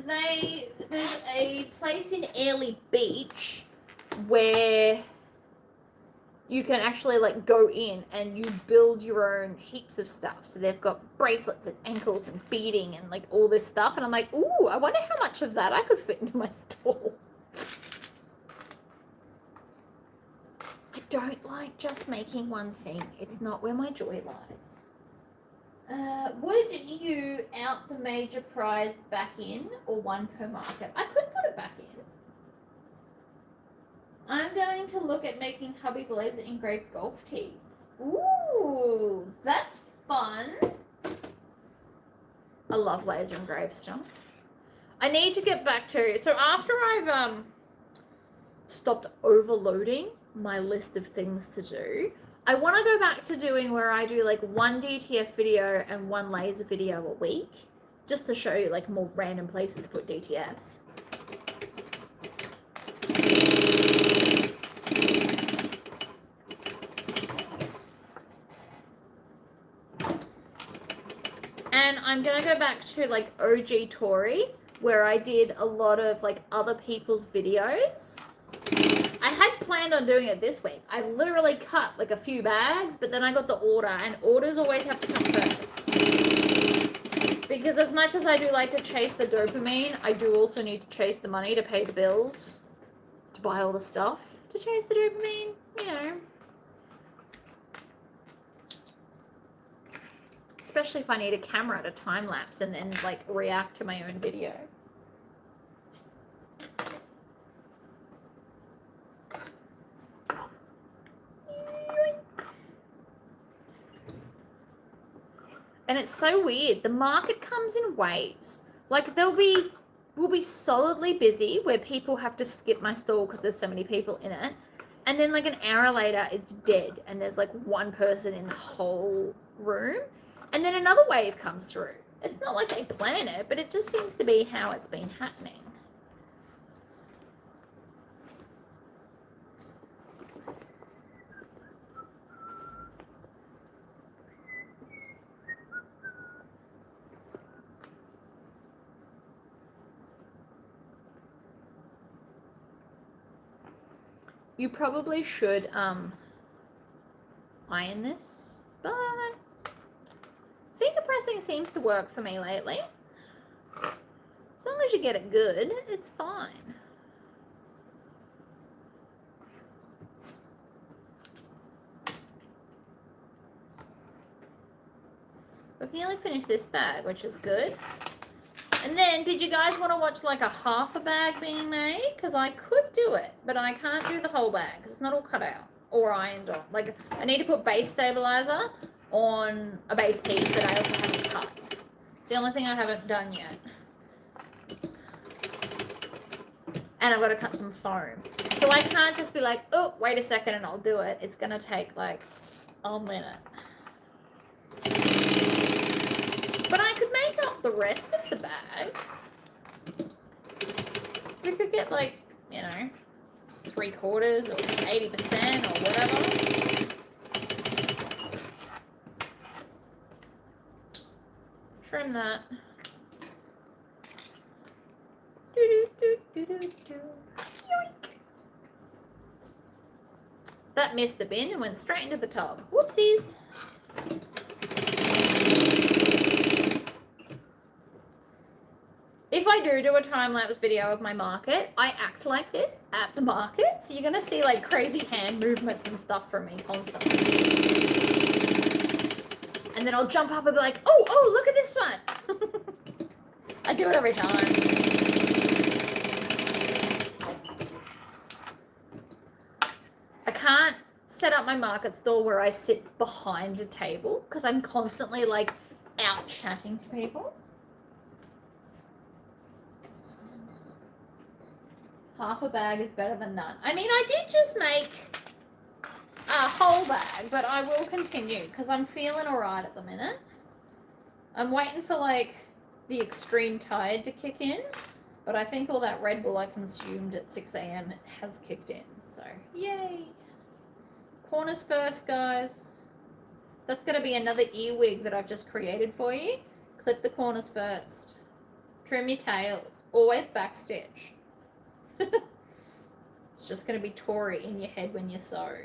S1: there's a place in Airlie Beach where you can actually, like, go in and you build your own heaps of stuff. So they've got bracelets and ankles and beading and, like, all this stuff. And I'm like, ooh, I wonder how much of that I could fit into my store. I don't like just making one thing. It's not where my joy lies. Would you out the major prize back in or one per market? I could put it back in. I'm going to look at making hubby's laser engraved golf tees. Ooh, that's fun. I love laser engraved stuff. I need to get back to, so after I've stopped overloading my list of things to do, I want to go back to doing where I do like one DTF video and one laser video a week, just to show you like more random places to put DTFs. And I'm gonna go back to like OG Tori, where I did a lot of like other people's videos. I had planned on doing it this week. I literally cut like a few bags, but then I got the order, and orders always have to come first. Because as much as I do like to chase the dopamine, I do also need to chase the money to pay the bills, to buy all the stuff, to chase the dopamine, you know. Especially if I need a camera to time lapse and then like react to my own video. And it's so weird. The market comes in waves. Like we'll be solidly busy where people have to skip my stall because there's so many people in it. And then like an hour later, it's dead. And there's like one person in the whole room. And then another wave comes through. It's not like they plan it, but it just seems to be how it's been happening. You probably should iron this, but finger pressing seems to work for me lately. As long as you get it good, it's fine. We've nearly finished this bag, which is good. And then, did you guys want to watch like a half a bag being made? Because I could do it, but I can't do the whole bag because it's not all cut out or ironed on. Like, I need to put base stabilizer on a base piece that I also haven't cut. It's the only thing I haven't done yet. And I've got to cut some foam. So I can't just be like, oh, wait a second and I'll do it. It's going to take like a minute. But I could make up the rest of the bag. We could get like, you know, 3/4 or 80% or whatever. Trim that. Yoink. That missed the bin and went straight into the tub. Whoopsies. If I do a time-lapse video of my market, I act like this at the market. So you're going to see like crazy hand movements and stuff from me constantly. And then I'll jump up and be like, oh, look at this one. I do it every time. I can't set up my market stall where I sit behind a table because I'm constantly like out chatting to people. Half a bag is better than none. I mean, I did just make a whole bag, but I will continue because I'm feeling all right at the minute. I'm waiting for like the extreme tired to kick in, but I think all that Red Bull I consumed at 6 a.m. has kicked in. So, yay. Corners first, guys. That's going to be another earwig that I've just created for you. Clip the corners first. Trim your tails. Always backstitch. It's just going to be Tory in your head when you sew.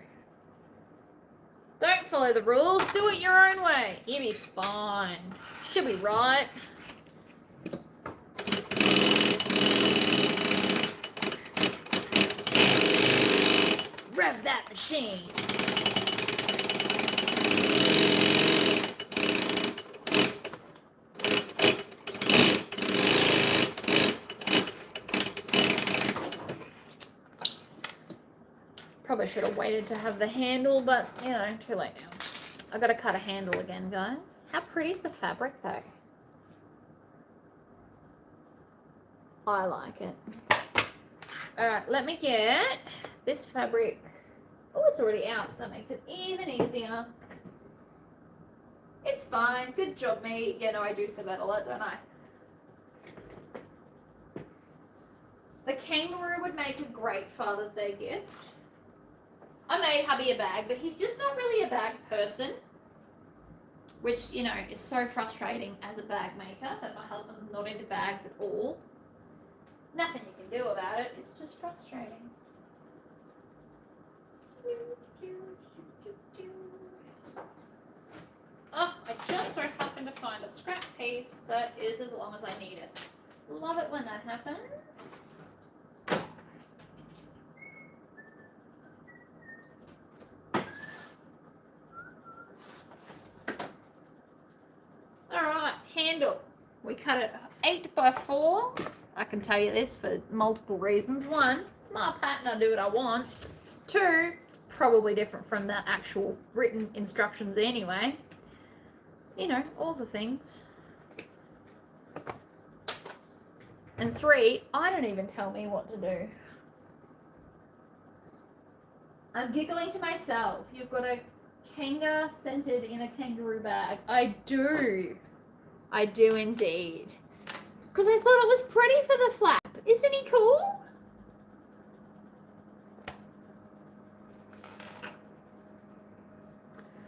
S1: Don't follow the rules. Do it your own way. You'll be fine. Should be right. Rev that machine. Probably should have waited to have the handle, but, you know, too late now. I've got to cut a handle again, guys. How pretty is the fabric, though? I like it. All right, let me get this fabric. Oh, it's already out. That makes it even easier. It's fine. Good job, me. Yeah, no, I do say that a lot, don't I? The kangaroo would make a great Father's Day gift. I made hubby a bag, but he's just not really a bag person, which, you know, is so frustrating as a bag maker that my husband's not into bags at all. Nothing you can do about it. It's just frustrating. Oh, I just so happened to find a scrap piece that is as long as I need it. Love it when that happens. Alright, handle. We cut it 8x4. I can tell you this for multiple reasons. One, it's my pattern, I do what I want. Two, probably different from the actual written instructions anyway. You know, all the things. And three, I don't even tell me what to do. I'm giggling to myself. You've got a kanga scented in a kangaroo bag. I do. I do indeed. Because I thought it was pretty for the flap. Isn't he cool?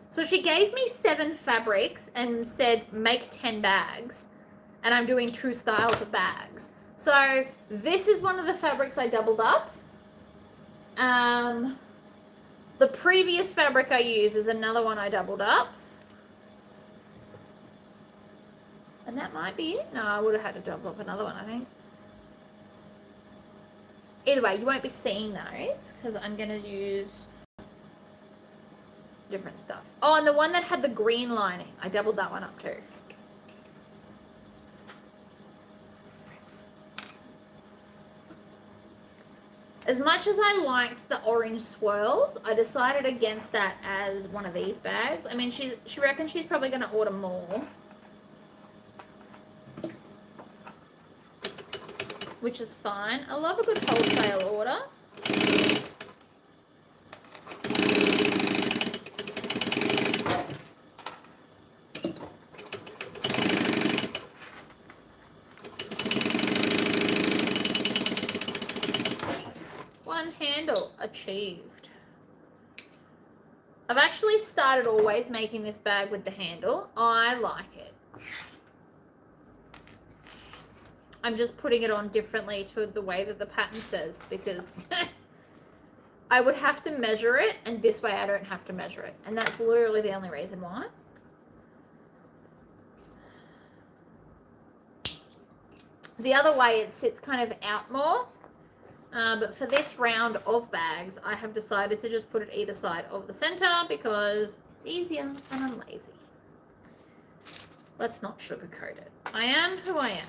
S1: So she gave me 7 fabrics and said make 10 bags. And I'm doing 2 styles of bags. So this is one of the fabrics I doubled up. The previous fabric I used is another one I doubled up. And that might be it. No, I would have had to double up another one, I think. Either way, you won't be seeing those because I'm going to use different stuff. Oh, and the one that had the green lining, I doubled that one up too. As much as I liked the orange swirls, I decided against that as one of these bags. I mean, she reckons she's probably going to order more, which is fine. I love a good wholesale order. One handle achieved. I've actually started always making this bag with the handle. I like it. I'm just putting it on differently to the way that the pattern says because I would have to measure it, and this way I don't have to measure it. And that's literally the only reason why. The other way it sits kind of out more. But for this round of bags, I have decided to just put it either side of the center because it's easier and I'm lazy. Let's not sugarcoat it. I am who I am.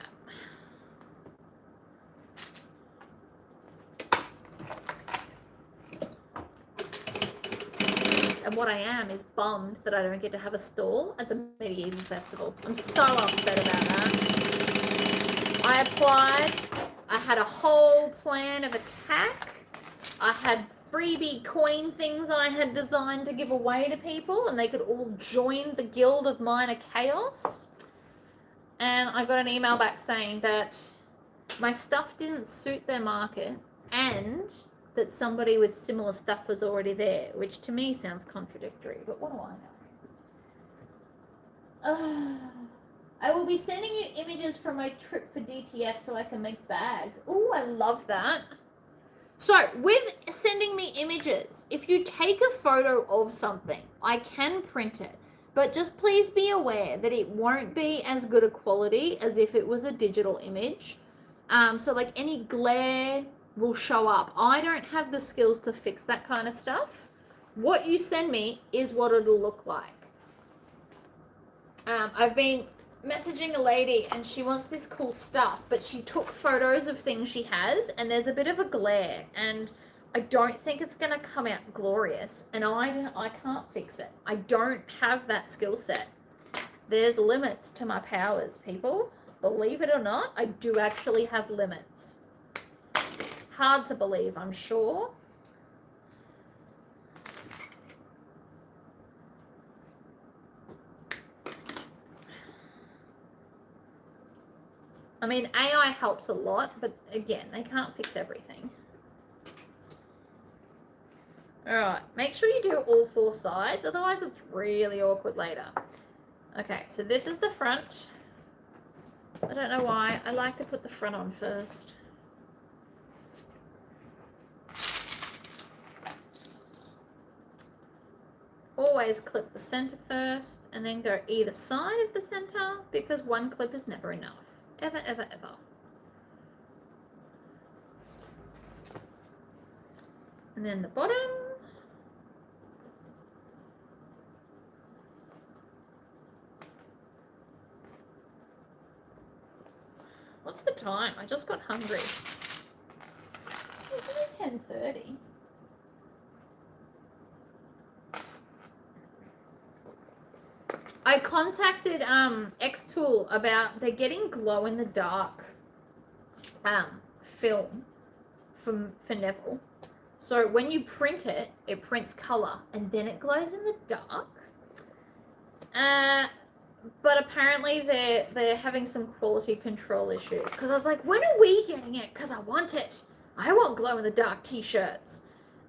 S1: And what I am is bummed that I don't get to have a stall at the Medieval Festival. I'm so upset about that. I applied. I had a whole plan of attack. I had freebie coin things I had designed to give away to people, and they could all join the Guild of Minor Chaos. And I got an email back saying that my stuff didn't suit their market and that somebody with similar stuff was already there, which to me sounds contradictory, but what do I know? I will be sending you images from my trip for DTF so I can make bags. Oh, I love that. So with sending me images, if you take a photo of something, I can print it, but just please be aware that it won't be as good a quality as if it was a digital image. So like any glare will show up. I don't have the skills to fix that kind of stuff. What you send me is what it'll look like. I've been messaging a lady and she wants this cool stuff, but she took photos of things she has and there's a bit of a glare and I don't think it's going to come out glorious, and I can't fix it. I don't have that skill set. There's limits to my powers, people. Believe it or not, I do actually have limits. Hard to believe, I'm sure. I mean, AI helps a lot, but again, they can't fix everything. All right, make sure you do all 4 sides, otherwise it's really awkward later. Okay, so this is the front. I don't know why. I like to put the front on first. Always clip the center first and then go either side of the center because one clip is never enough. Ever, ever, ever. And then the bottom. What's the time? I just got hungry. It's only 10:30. I contacted X-Tool about they're getting glow in the dark film for Neville. So when you print it, it prints color and then it glows in the dark. But apparently they're having some quality control issues because I was like, when are we getting it? Because I want it. I want glow in the dark t-shirts.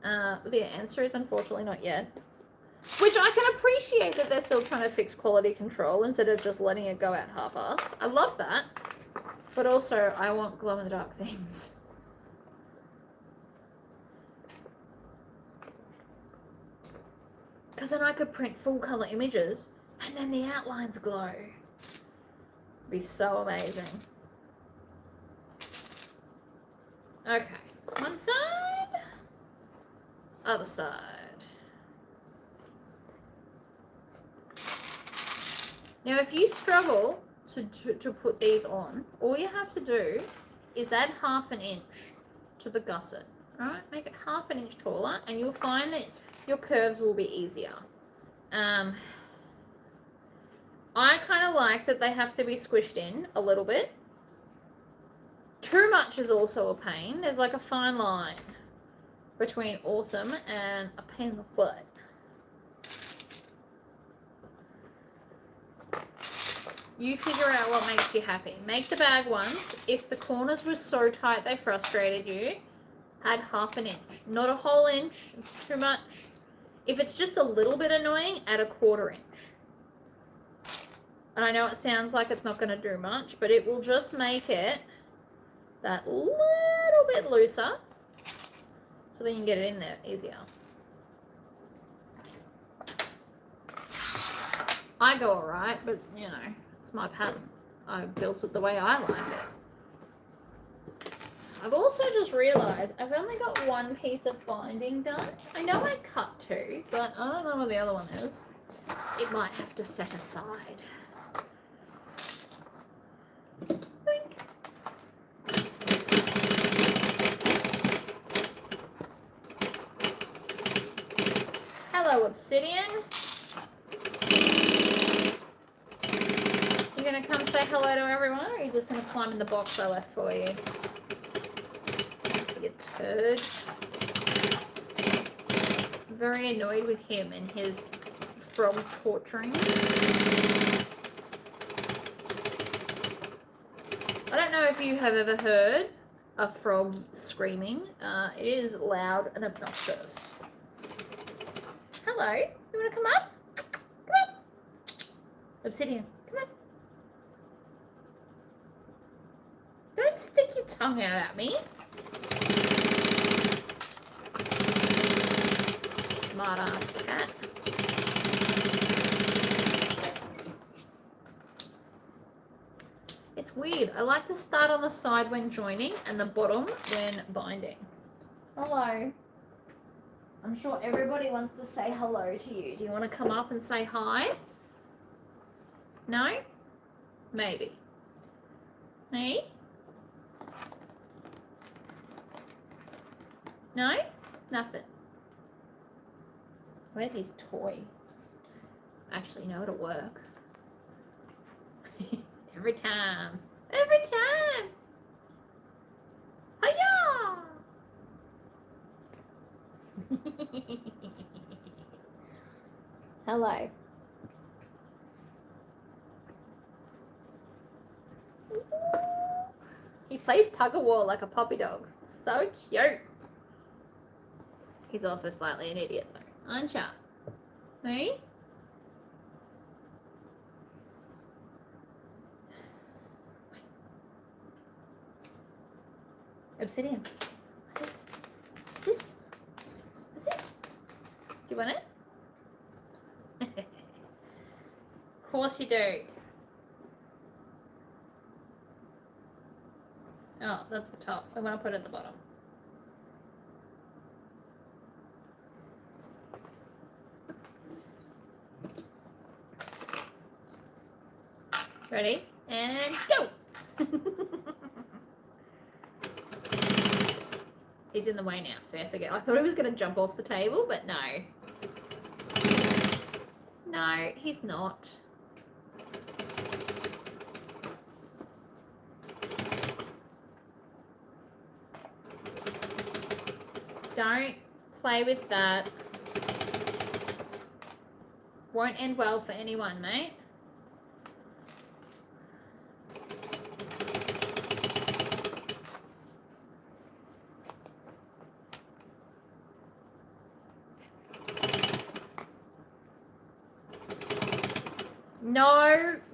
S1: The answer is unfortunately not yet. Which I can appreciate that they're still trying to fix quality control instead of just letting it go out half-assed. I love that. But also, I want glow-in-the-dark things. Because then I could print full color images and then the outlines glow. It'd be so amazing. Okay, one side, other side. Now, if you struggle to put these on, all you have to do is add 1/2 inch to the gusset. All right, make it 1/2 inch taller, and you'll find that your curves will be easier. I kind of like that they have to be squished in a little bit. Too much is also a pain. There's like a fine line between awesome and a pain in the butt. You figure out what makes you happy. Make the bag once. If the corners were so tight they frustrated you, add 1/2 inch. Not a whole inch. It's too much. If it's just a little bit annoying, add a 1/4 inch. And I know it sounds like it's not going to do much, but it will just make it that little bit looser so then you can get it in there easier. I go alright, but you know, it's my pattern. I built it the way I like it. I've also just realised I've only got one piece of binding done. I know I cut 2, but I don't know where the other one is. It might have to set aside. Boink. Hello, Obsidian. You gonna come say hello to everyone, or are you just gonna climb in the box I left for you? You turd. I'm very annoyed with him and his frog torturing. I don't know if you have ever heard a frog screaming. It is loud and obnoxious. Hello, you want to come up? Come up. Obsidian, come on. Don't stick your tongue out at me. Smart ass cat. It's weird. I like to start on the side when joining and the bottom when binding. Hello. I'm sure everybody wants to say hello to you. Do you want to come up and say hi? No? Maybe. Me? No? Nothing. Where's his toy? Actually, no, it'll work. Every time. Every time. Hiya! Hello. He plays tug of war like a puppy dog. So cute. He's also slightly an idiot though, aren't ya? Me? Obsidian. What's this? What's this? What's this? Do you want it? Of course you do. Oh, that's the top. I want to put it at the bottom. Ready? And go! He's in the way now, so he has to get... I thought he was going to jump off the table, but no. No, he's not. Don't play with that. Won't end well for anyone, mate.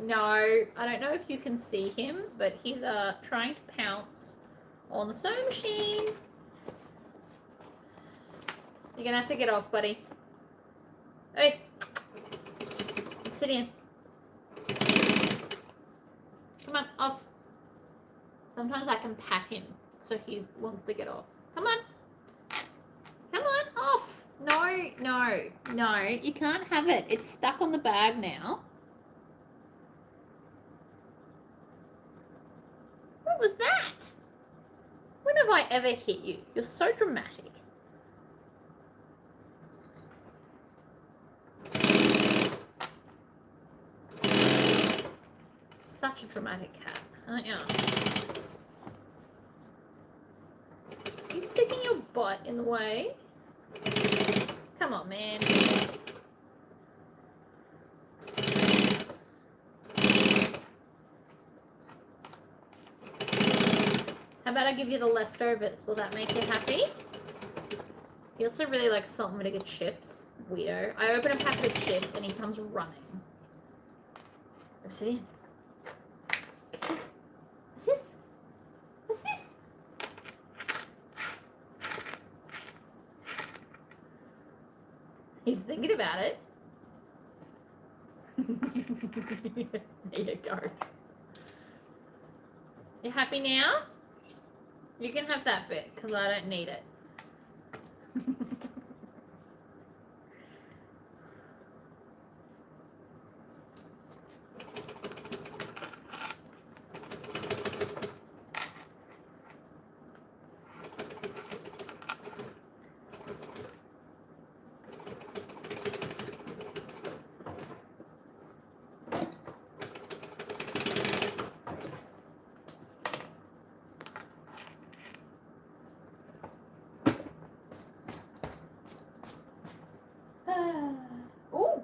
S1: No, I don't know if you can see him, but he's trying to pounce on the sewing machine. You're gonna have to get off, buddy. Hey. Sit in. Come on, off. Sometimes I can pat him so he wants to get off. Come on. Come on, off. No, no, no. You can't have it. It's stuck on the bag now. What was that? When have I ever hit you? You're so dramatic. Such a dramatic cat, aren't you? You sticking your butt in the way? Come on, man. How about I give you the leftovers? Will that make you happy? He also really likes salt and vinegar chips. Weirdo. I open a packet of chips and he comes running. I'm sitting. What's this? What's this? What's this? He's thinking about it. There you go. You happy now? You can have that bit because I don't need it.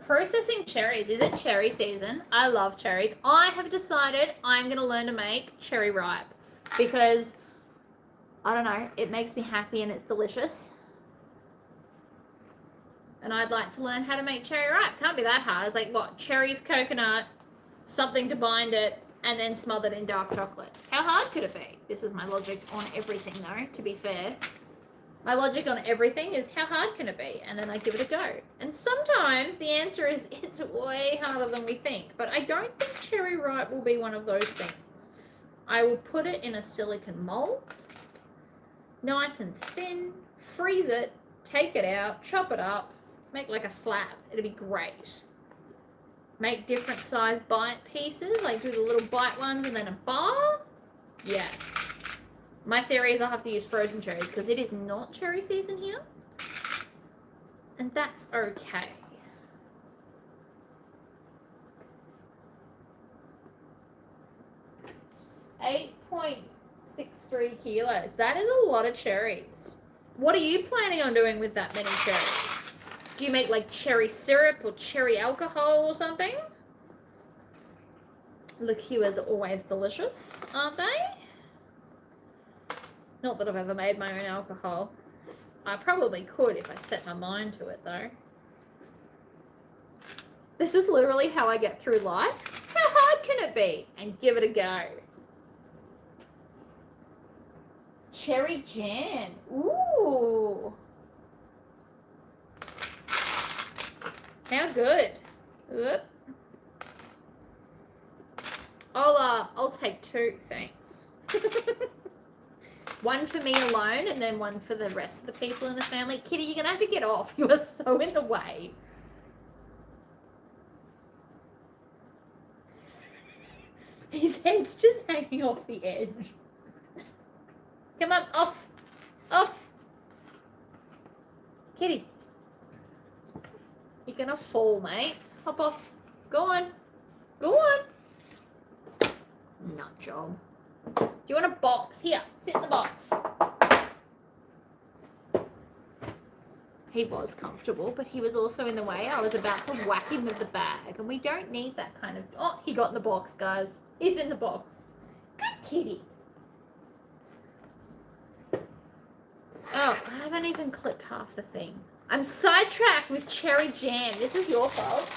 S1: Processing cherries. Is it cherry season? I love cherries. I have decided I'm going to learn to make cherry ripe because, I don't know, it makes me happy and it's delicious. And I'd like to learn how to make cherry ripe. Can't be that hard. It's like, what? Cherries, coconut, something to bind it, and then smothered in dark chocolate. How hard could it be? This is my logic on everything, though, to be fair. My logic on everything is how hard can it be? And then I give it a go. And sometimes the answer is it's way harder than we think. But I don't think cherry ripe will be one of those things. I will put it in a silicone mold, nice and thin, freeze it, take it out, chop it up, make like a slab. It'll be great. Make different size bite pieces, like do the little bite ones and then a bar. Yes. My theory is I'll have to use frozen cherries because it is not cherry season here. And that's okay. It's 8.63 kilos. That is a lot of cherries. What are you planning on doing with that many cherries? Do you make like cherry syrup or cherry alcohol or something? Liqueurs are always delicious, aren't they? Not that I've ever made my own alcohol. I probably could if I set my mind to it, though. This is literally how I get through life. How hard can it be? And give it a go. Cherry jam. Ooh. How good. Oop. I'll take 2, thanks. One for me alone and then one for the rest of the people in the family. Kitty, you're going to have to get off. You are so in the way. His head's just hanging off the edge. Come on, off. Off. Kitty. You're going to fall, mate. Hop off. Go on. Go on. Nut job. Do you want a box? Here, sit in the box. He was comfortable, but he was also in the way. I was about to whack him with the bag, and we don't need that kind of... Oh, he got in the box, guys. He's in the box. Good kitty. Oh, I haven't even clipped half the thing. I'm sidetracked with cherry jam. This is your fault.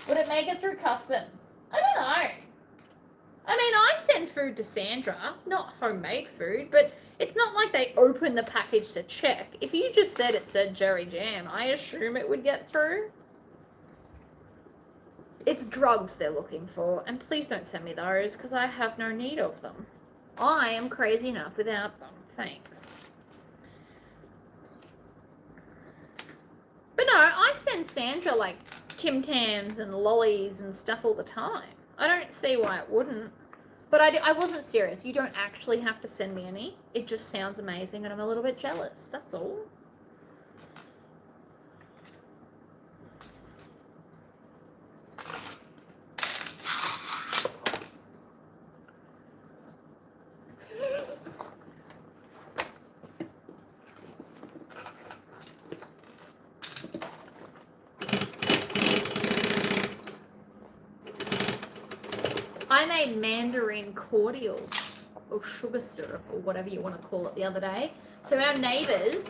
S1: Would it make it through customs? I don't know. I mean, I send food to Sandra, not homemade food, but It's not like they open the package to check. If you just said it said Jerry Jam, I assume it would get through. It's drugs they're looking for, and please don't send me those because I have no need of them. I am crazy enough without them. Thanks. But no, I send Sandra like Tim Tams and lollies and stuff all the time. I don't see why it wouldn't. But I wasn't serious. You don't actually have to send me any. It just sounds amazing and I'm a little bit jealous. That's all. I made mandarin cordial or sugar syrup or whatever you want to call it the other day. So our neighbors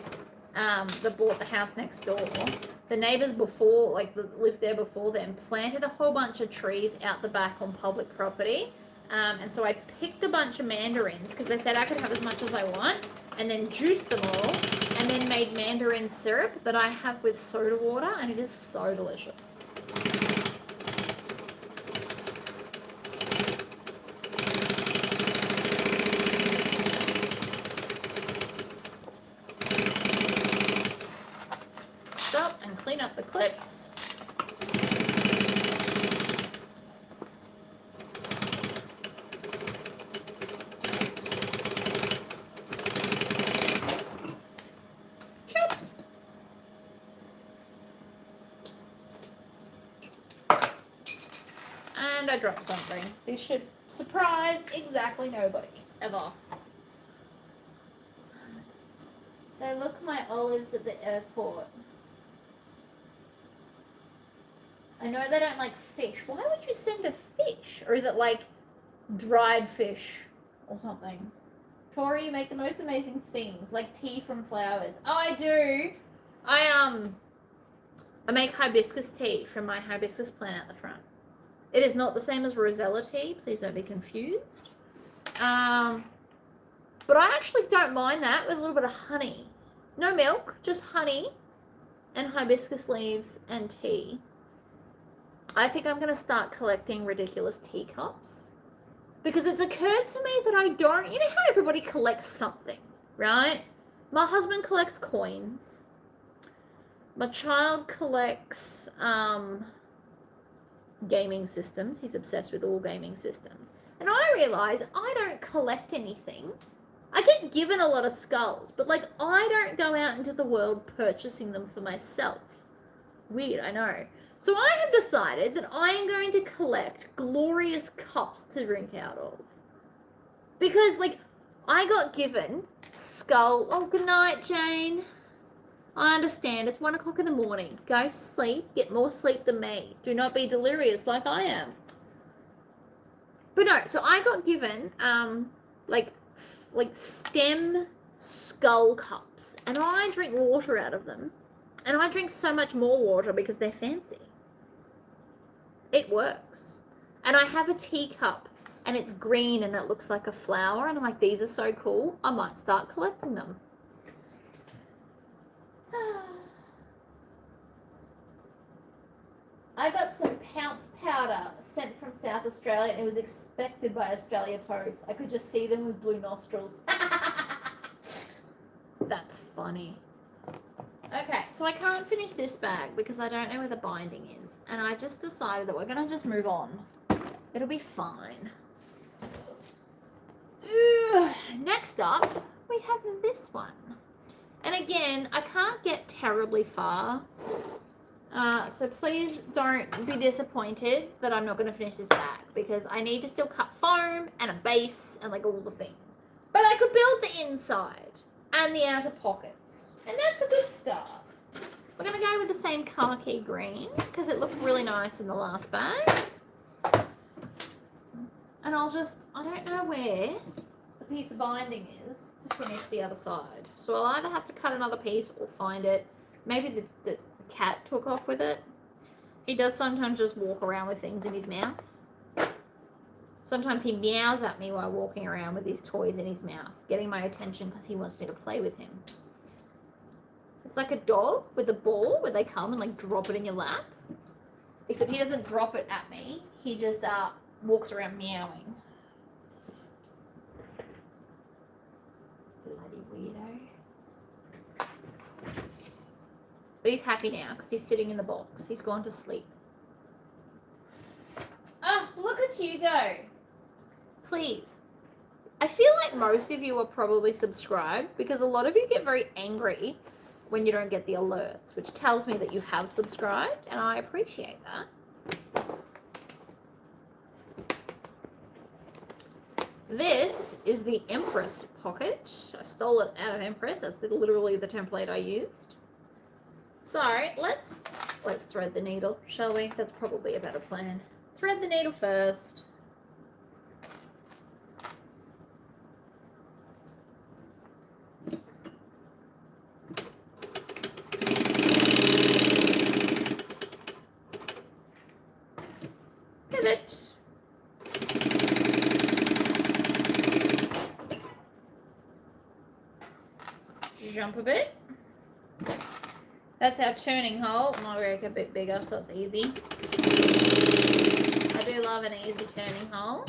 S1: that bought the house next door, the neighbors before, like lived there before them, planted a whole bunch of trees out the back on public property. And so I picked a bunch of mandarins because they said I could have as much as I want, and then juiced them all and then made mandarin syrup that I have with soda water, and it is so delicious. Clean up the clips. Chop. And I dropped something. This should surprise exactly nobody, ever. They look my olives at the airport. I know they don't like fish. Why would you send a fish? Or is it like dried fish or something? Tori, you make the most amazing things, like tea from flowers. Oh, I do. I make hibiscus tea from my hibiscus plant at the front. It is not the same as rosella tea. Please don't be confused. But I actually don't mind that with a little bit of honey. No milk, just honey and hibiscus leaves and tea. I think I'm going to start collecting ridiculous teacups because it's occurred to me that I don't, you know how everybody collects something, right? My husband collects coins. My child collects gaming systems. He's obsessed with all gaming systems. And I realize I don't collect anything. I get given a lot of skulls, but like I don't go out into the world purchasing them for myself. Weird, I know. So I have decided that I am going to collect glorious cups to drink out of. Because, like, I got given skull... Oh, good night, Jane. I understand. It's 1 o'clock in the morning. Go to sleep. Get more sleep than me. Do not be delirious like I am. But no, so I got given, like stem skull cups. And I drink water out of them. And I drink so much more water because they're fancy. It works. And I have a teacup and it's green and it looks like a flower. And I'm like, these are so cool. I might start collecting them. I got some Pounce powder sent from South Australia and it was expected by Australia Post. I could just see them with blue nostrils. That's funny. Okay, so I can't finish this bag because I don't know where the binding is. And I just decided that we're going to just move on. It'll be fine. Next up, we have this one. And again, I can't get terribly far. So please don't be disappointed that I'm not going to finish this bag. Because I need to still cut foam and a base and like all the things. But I could build the inside and the outer pockets. And that's a good start. We're going to go with the same khaki green because it looked really nice in the last bag. And I'll just, I don't know where the piece of binding is to finish the other side. So I'll either have to cut another piece or find it. Maybe the cat took off with it. He does sometimes just walk around with things in his mouth. Sometimes he meows at me while walking around with his toys in his mouth, getting my attention because he wants me to play with him. It's like a dog with a ball where they come and like drop it in your lap. Except he doesn't drop it at me. He just walks around meowing. Bloody weirdo. But he's happy now because he's sitting in the box. He's gone to sleep. Oh, look at you go. Please. I feel like most of you are probably subscribed because a lot of you get very angry when you don't get the alerts, which tells me that you have subscribed, and I appreciate that. This is the Empress pocket. I stole it out of Empress. That's literally the template I used. So let's thread the needle, shall we? That's probably a better plan. Thread the needle first. Pivot. Jump a bit. That's our turning hole. Might work a bit bigger so it's easy. I do love an easy turning hole.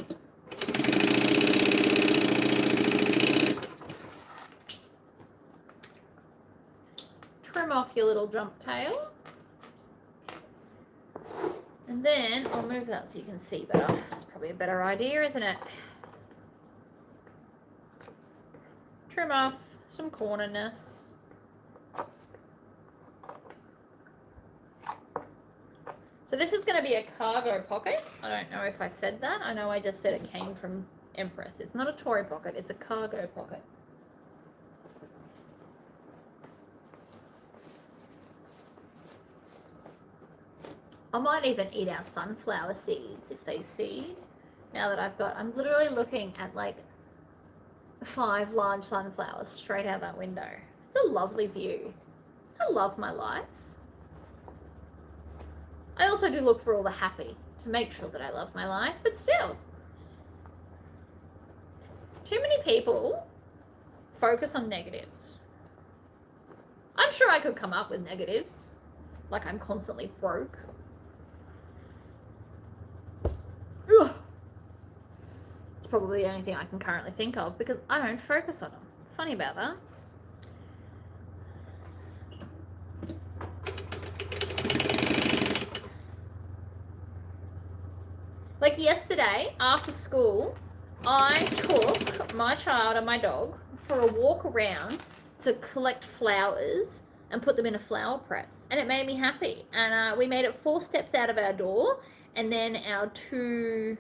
S1: Trim off your little jump tail. And then I'll move that so you can see better. That's probably a better idea, isn't it? Trim off some cornerness. So this is going to be a cargo pocket. I don't know if I said that. I know I just said it came from Empress. It's not a toy pocket, it's a cargo pocket. I might even eat our sunflower seeds if they seed. Now that I'm literally looking at like 5 large sunflowers straight out that window. It's a lovely view. I love my life. I also do look for all the happy to make sure that I love my life, but still. Too many people focus on negatives. I'm sure I could come up with negatives, like I'm constantly broke. Ugh. It's probably the only thing I can currently think of because I don't focus on them. Funny about that. Like yesterday, after school, I took my child and my dog for a walk around to collect flowers and put them in a flower press. And it made me happy. And we made it 4 steps out of our door. And then our 2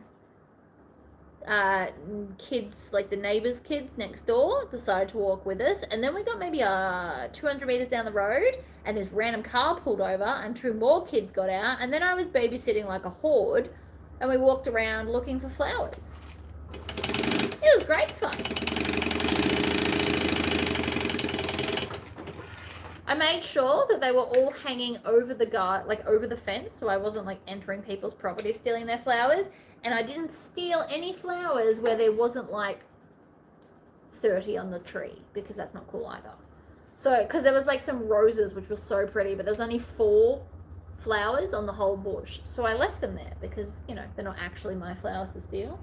S1: kids, like the neighbor's kids next door, decided to walk with us. And then we got maybe 200 meters down the road and this random car pulled over and 2 more kids got out. And then I was babysitting like a horde. And we walked around looking for flowers. It was great fun. I made sure that they were all hanging over the over the fence, so I wasn't like entering people's property stealing their flowers. And I didn't steal any flowers where there wasn't like 30 on the tree, because that's not cool either. So, because there was like some roses, which was so pretty, but there was only 4 flowers on the whole bush, so I left them there because, you know, they're not actually my flowers to steal.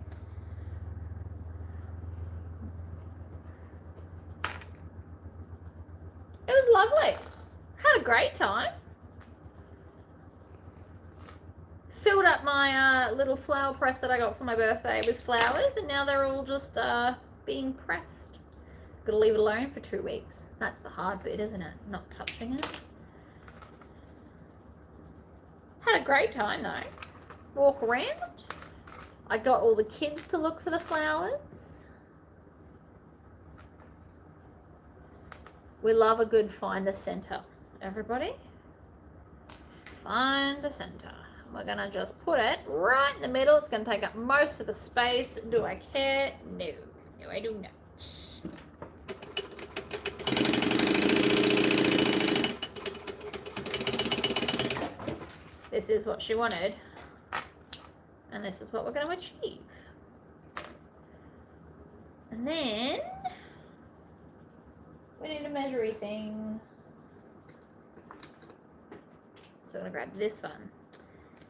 S1: It was lovely. Had a great time. Filled up my little flower press that I got for my birthday with flowers, and now they're all just being pressed. Gotta leave it alone for 2 weeks. That's the hard bit, isn't it? Not touching it. Had a great time though. Walk around. I got all the kids to look for the flowers. We love a good find the center, everybody. Find the center. We're gonna just put it right in the middle. It's gonna take up most of the space. Do I care? No. No, I do not. This is what she wanted, and this is what we're going to achieve. And then we need a measuring thing. So I'm going to grab this one.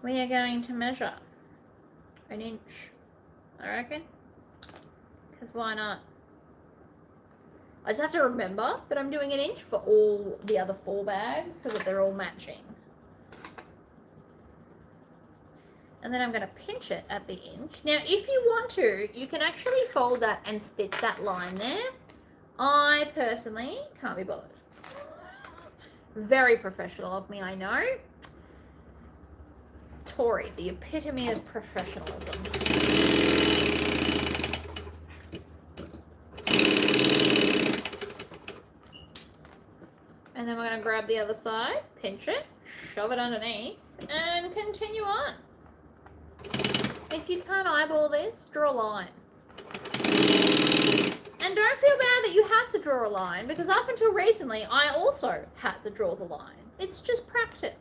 S1: We are going to measure 1 inch, I reckon. Because why not? I just have to remember that I'm doing 1 inch for all the other 4 bags so that they're all matching. And then I'm going to pinch it at the inch. Now, if you want to, you can actually fold that and stitch that line there. I personally can't be bothered. Very professional of me, I know. Tori, the epitome of professionalism. And then we're going to grab the other side, pinch it, shove it underneath, and continue on. If you can't eyeball this, draw a line. And don't feel bad that you have to draw a line, because up until recently, I also had to draw the line. It's just practice.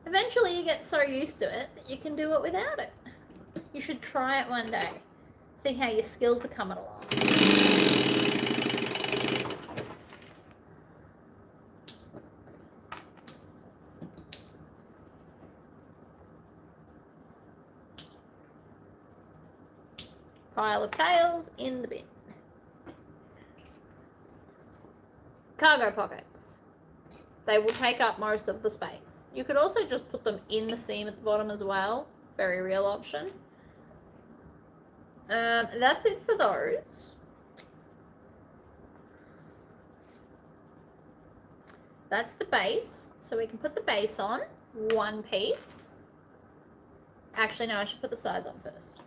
S1: Eventually, you get so used to it that you can do it without it. You should try it one day. See how your skills are coming along. Pile of tails in the bin. Cargo pockets. They will take up most of the space. You could also just put them in the seam at the bottom as well. Very real option. That's it for those. That's the base. So we can put the base on. 1 piece. Actually, no, I should put the size on first.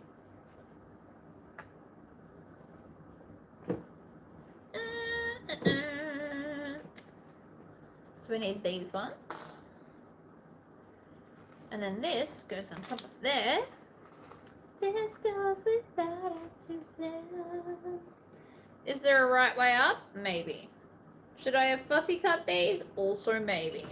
S1: So we need these ones. And then this goes on top of there. This goes without a say. Is there a right way up? Maybe. Should I have fussy cut these? Also maybe.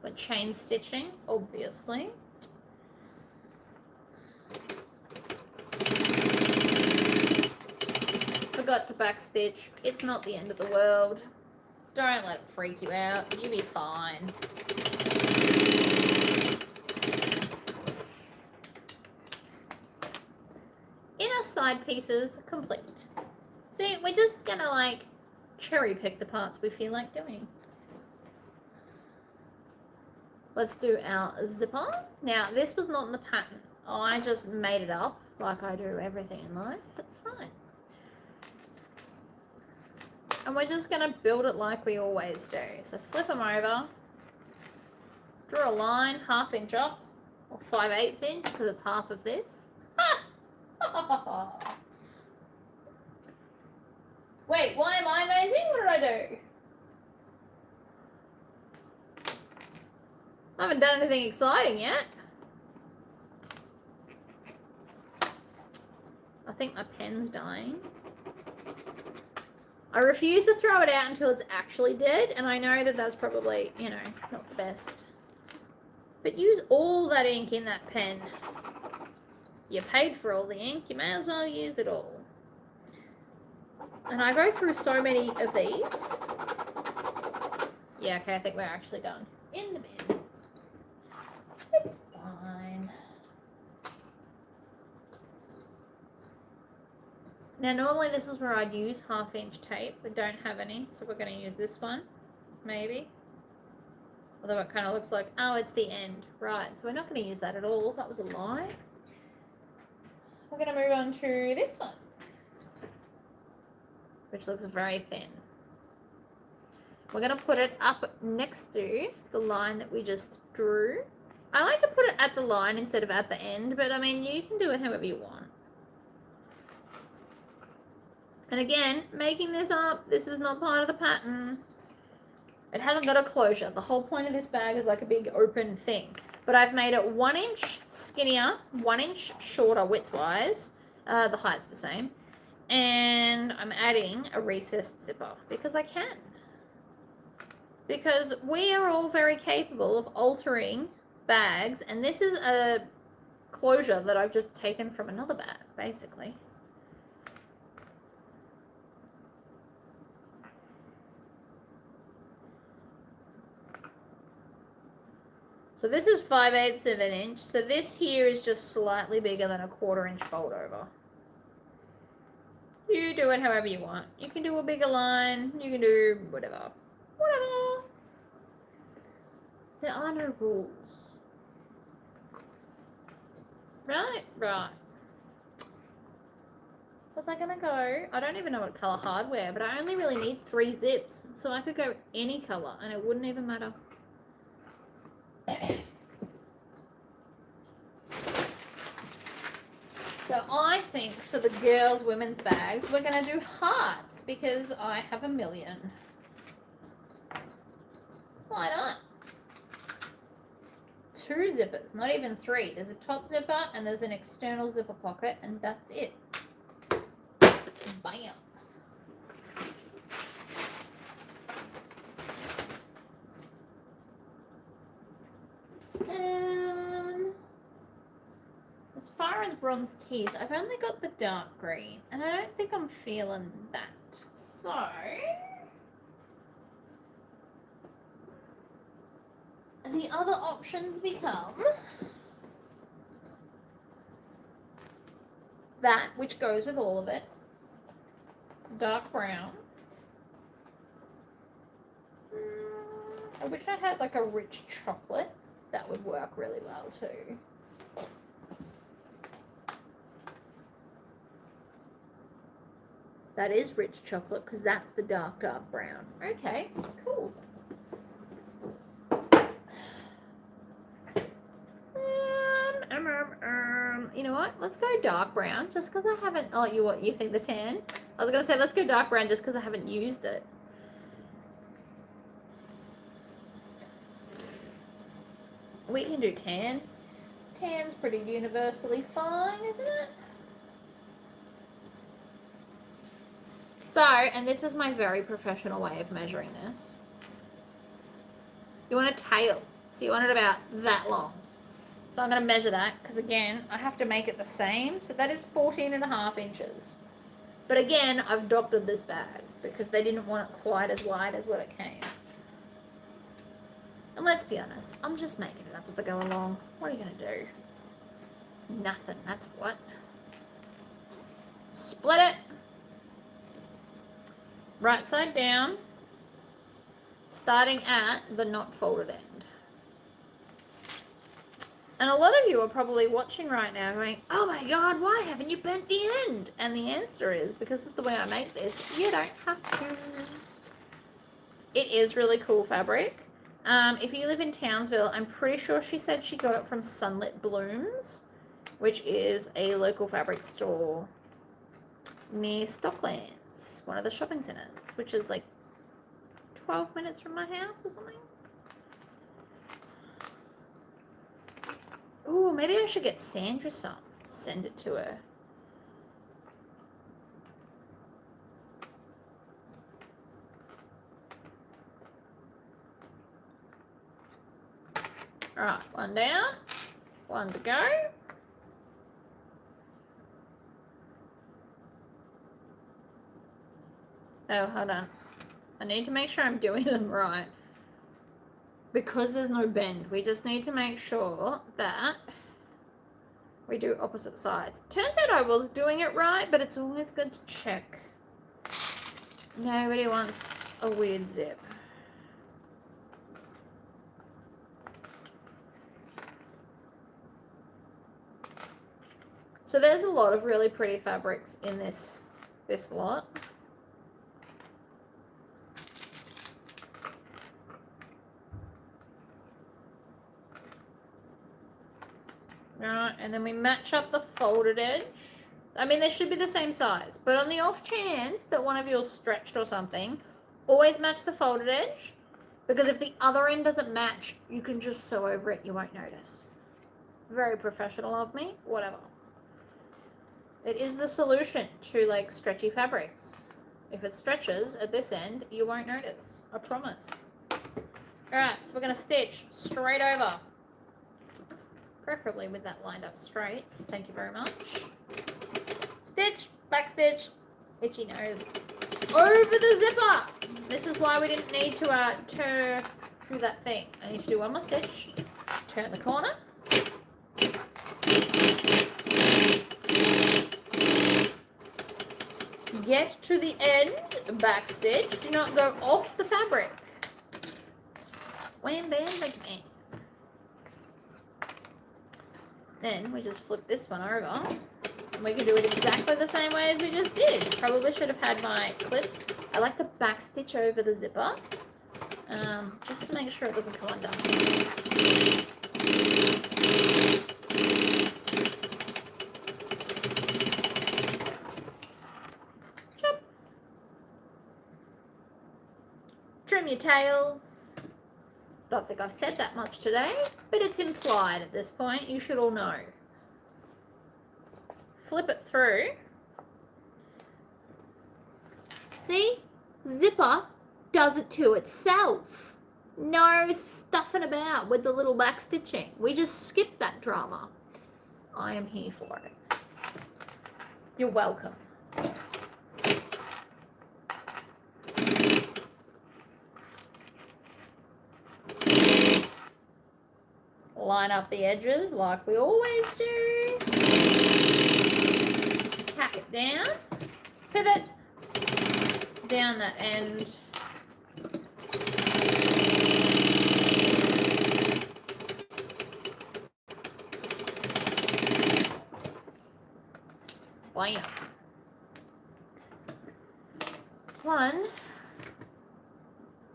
S1: We're chain stitching, obviously. Forgot to backstitch. It's not the end of the world. Don't let it freak you out. You'll be fine. Inner side pieces complete. See, we're just gonna like cherry pick the parts we feel like doing. Let's do our zipper. Now, this was not in the pattern. I just made it up like I do everything in life. That's fine. And we're just going to build it like we always do. So flip them over. Draw a line, 1/2 inch up. Or 5/8 inch because it's half of this. Wait, why am I amazing? What did I do? I haven't done anything exciting yet. I think my pen's dying. I refuse to throw it out until it's actually dead, and I know that that's probably, you know, not the best. But use all that ink in that pen. You paid for all the ink, you may as well use it all. And I go through so many of these. Yeah, okay, I think we're actually done. In the bin. It's fine. Now, normally this is where I'd use 1/2 inch tape. We don't have any, so we're going to use this one, maybe. Although it kind of looks like, oh, it's the end. Right, so we're not going to use that at all. That was a lie. We're going to move on to this one, which looks very thin. We're going to put it up next to the line that we just drew. I like to put it at the line instead of at the end, but I mean, you can do it however you want. And again, making this up, this is not part of the pattern. It hasn't got a closure. The whole point of this bag is like a big open thing. but I've made it 1 inch skinnier, 1 inch shorter widthwise. The height's the same. And I'm adding a recessed zipper because I can. Because we are all very capable of altering bags, and this is a closure that I've just taken from another bag, basically. So this is 5/8 of an inch. So this here is just slightly bigger than a 1/4 inch fold over. You do it however you want. You can do a bigger line. You can do whatever. Whatever. There are no rules. Right? Right. Was I gonna go? I don't even know what color hardware, but I only really need 3 zips. So I could go any color and it wouldn't even matter. So I think for the girls' women's bags, we're going to do hearts because I have a million. Why not? 2 zippers, not even 3. There's a top zipper and there's an external zipper pocket, and that's it. Bam. As far as bronze teeth, I've only got the dark green, and I don't think I'm feeling that. So the other options become that, which goes with all of it, dark brown. I wish I had like a rich chocolate. That would work really well too. That is rich chocolate because that's the dark brown. Okay, cool. You know what? Let's go dark brown just because I haven't. Oh, you think the tan? I was gonna say let's go dark brown just because I haven't used it. We can do tan. Tan's pretty universally fine, isn't it? So, and this is my very professional way of measuring this. You want a tail. So you want it about that long. So I'm going to measure that because, again, I have to make it the same. So that is 14.5 inches. But again, I've doctored this bag because they didn't want it quite as wide as what it came. And let's be honest, I'm just making it up as I go along. What are you going to do? Nothing, that's what. Split it. Right side down, starting at the not folded end. And a lot of you are probably watching right now going, oh my God, why haven't you bent the end? And the answer is, because of the way I make this, you don't have to. It is really cool fabric. If you live in Townsville, I'm pretty sure she said she got it from Sunlit Blooms, which is a local fabric store near Stockland. One of the shopping centers, which is like 12 minutes from my house or something. Oh, maybe I should get Sandra some. Send it to her. All right, one down, one to go. Oh, hold on. I need to make sure I'm doing them right. Because there's no bend, we just need to make sure that we do opposite sides. Turns out I was doing it right, but it's always good to check. Nobody wants a weird zip. So there's a lot of really pretty fabrics in this lot. Right, and then we match up the folded edge. I mean, they should be the same size, but on the off chance that one of yours stretched or something, always match the folded edge, Because if the other end doesn't match, you can just sew over it, you won't notice. Very professional of me, whatever. It is the solution to like stretchy fabrics. If it stretches at this end, you won't notice, I promise. Alright, so we're gonna stitch straight over. Preferably with that lined up straight, thank you very much. Stitch, back stitch, itchy nose, over the zipper. This is why we didn't need to turn through that thing. I need to do one more stitch, turn the corner. Get to the end, back stitch, do not go off the fabric. Wham bam bam bam. Then we just flip this one over. And we can do it exactly the same way as we just did. Probably should have had my clips. I like to back stitch over the zipper. Just to make sure it doesn't come undone. Chop. Trim your tails. Don't think I've said that much today, but it's implied at this point. You should all know. Flip it through. See? Zipper does it to itself. No stuffing about with the little back stitching. We just skipped that drama. I am here for it. You're welcome. Line up the edges like we always do. Tack it down. Pivot. Down that end. Bam. One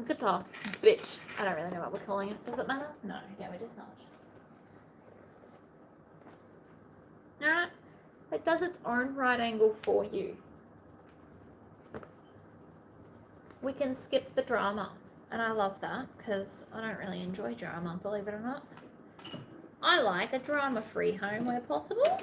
S1: zipper bit. I don't really know what we're calling it. Does it matter? No, yeah, it does not. Alright, it does its own right angle for you. We can skip the drama, and I love that because I don't really enjoy drama, believe it or not. I like a drama-free home where possible.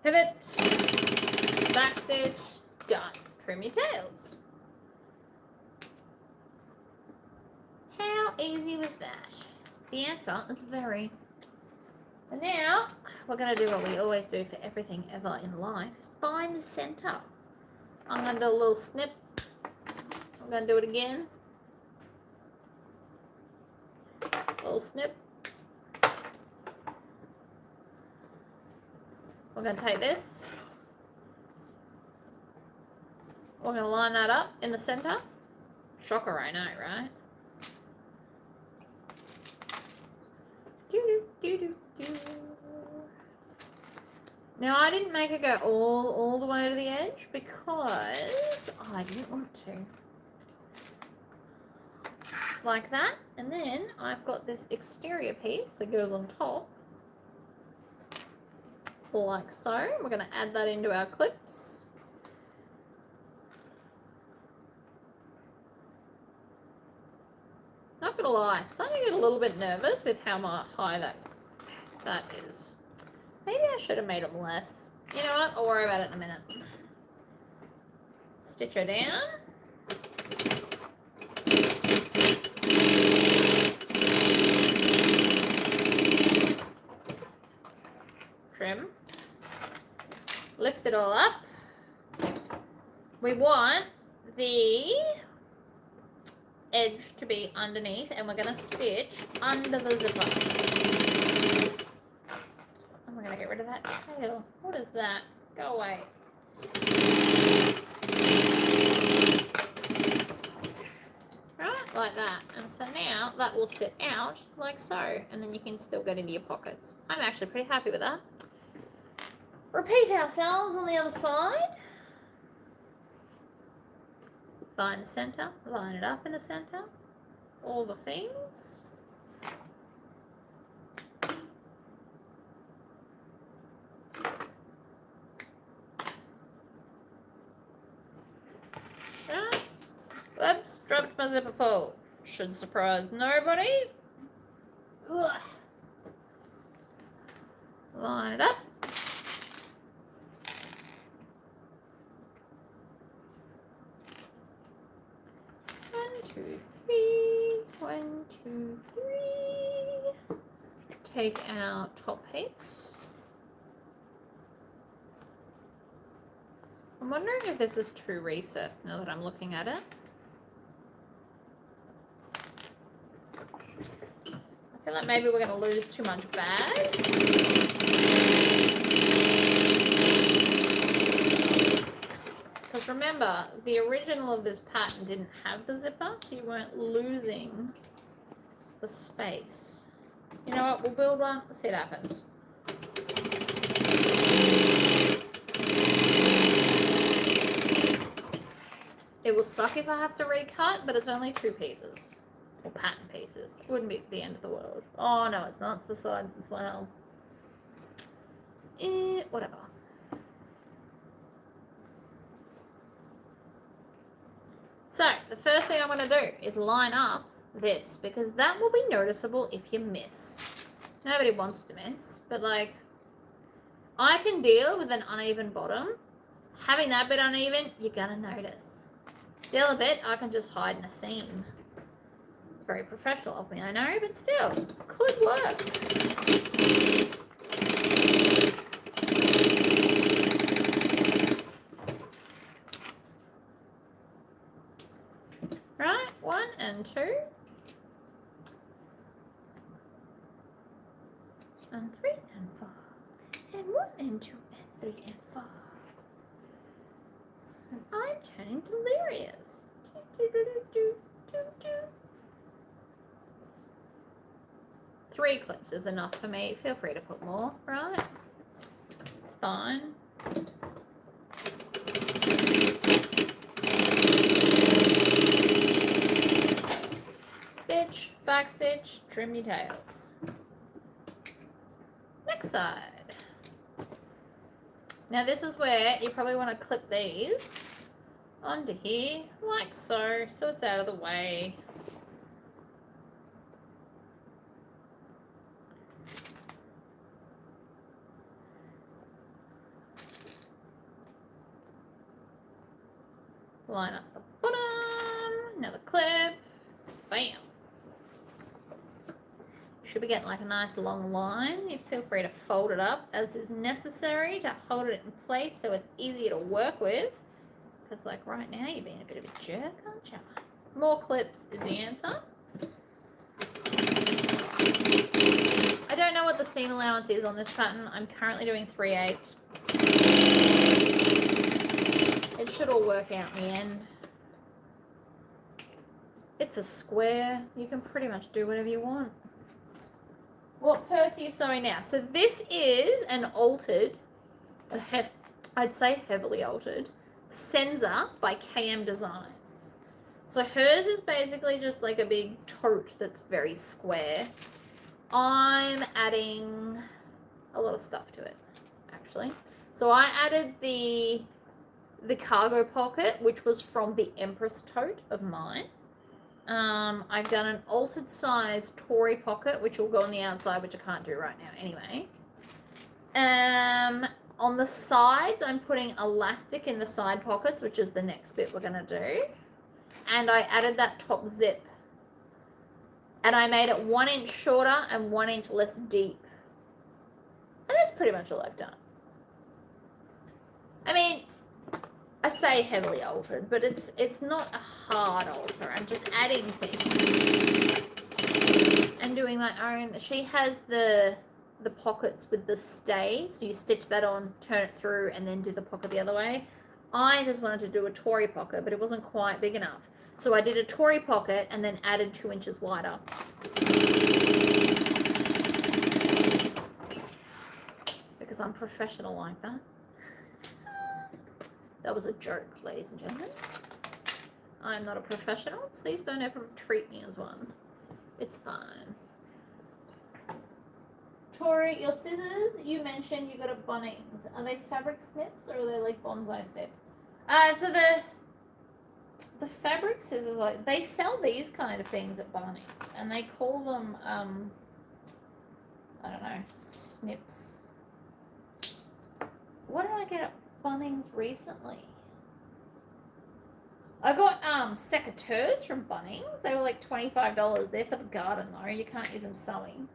S1: Pivot, back stitch, done. Trim your tails. How easy was that? The answer is very. And now we're going to do what we always do for everything ever in life, is find the center. I'm going to do a little snip. I'm going to do it again. A little snip. We're going to take this. We're going to line that up in the center. Shocker, I know, right? Now, I didn't make it go all the way to the edge because I didn't want to. Like that. And then I've got this exterior piece that goes on top. Like so. We're going to add that into our clips. Not gonna lie, starting to get a little bit nervous with how high that is. Maybe I should have made them less. You know what? I'll worry about it in a minute. Stitch her down. Trim. Lift it all up. We want the edge to be underneath, and we're going to stitch under the zipper. And we're going to get rid of that tail. What is that? Go away. Right, like that. And so now that will sit out like so, and then you can still get into your pockets. I'm actually pretty happy with that. Repeat ourselves on the other side. Find the center, line it up in the center, all the things. Right. Whoops, dropped my zipper pull. Should surprise nobody. Ugh. Line it up. Two, three. 1, 2, 3. Take our top piece. I'm wondering if this is too recessed now that I'm looking at it. I feel like maybe we're going to lose too much bag. Because remember, the original of this pattern didn't have the zipper, so you weren't losing the space. You know what? We'll build one. Let's see what happens. It will suck if I have to recut, but it's only 2 pieces. Or pattern pieces. It wouldn't be the end of the world. Oh, no, it's not. It's the sides as well. Whatever. So, the first thing I'm going to do is line up this, because that will be noticeable if you miss. Nobody wants to miss, but like, I can deal with an uneven bottom. Having that bit uneven, you're going to notice. The other bit, I can just hide in a seam. Very professional of me, I know, but still, could work. Right, 1 and 2. And 3 and 4. And 1 and 2 and 3 and 4. And I'm turning delirious. Do, do, do, do, do, do. 3 clips is enough for me. Feel free to put more, right? It's fine. Stitch, back stitch, trim your tails. Next side. Now this is where you probably want to clip these onto here, like so it's out of the way. Line up the bottom, another clip, bam. Should be getting like a nice long line. You feel free to fold it up as is necessary to hold it in place so it's easier to work with. Because like right now you're being a bit of a jerk, aren't you? More clips is the answer. I don't know what the seam allowance is on this pattern. I'm currently doing 3/8. It should all work out in the end. It's a square. You can pretty much do whatever you want. What purse are you sewing now? So this is an altered, I'd say heavily altered, Senza by KM Designs. So hers is basically just like a big tote that's very square. I'm adding a lot of stuff to it, actually. So I added the cargo pocket, which was from the Empress tote of mine. I've done an altered size Tory pocket, which will go on the outside, which I can't do right now anyway. On the sides, I'm putting elastic in the side pockets, which is the next bit we're going to do. And I added that top zip. And I made it 1 inch shorter and 1 inch less deep. And that's pretty much all I've done. I mean, I say heavily altered, but it's not a hard alter. I'm just adding things and doing my own. She has the pockets with the stay, so you stitch that on, turn it through, and then do the pocket the other way. I just wanted to do a Tory pocket, but it wasn't quite big enough. So I did a Tory pocket and then added 2 inches wider. because I'm professional like that. That was a joke, ladies and gentlemen. I'm not a professional. Please don't ever treat me as one. It's fine. Tori, your scissors, you mentioned you got a Bunnings. Are they fabric snips or are they like bonsai snips? So the fabric scissors, like they sell these kind of things at Bunnings, and they call them I don't know, snips. What did I get at Bunnings recently? I got secateurs from Bunnings. They were like $25. They're for the garden though. You can't use them sewing.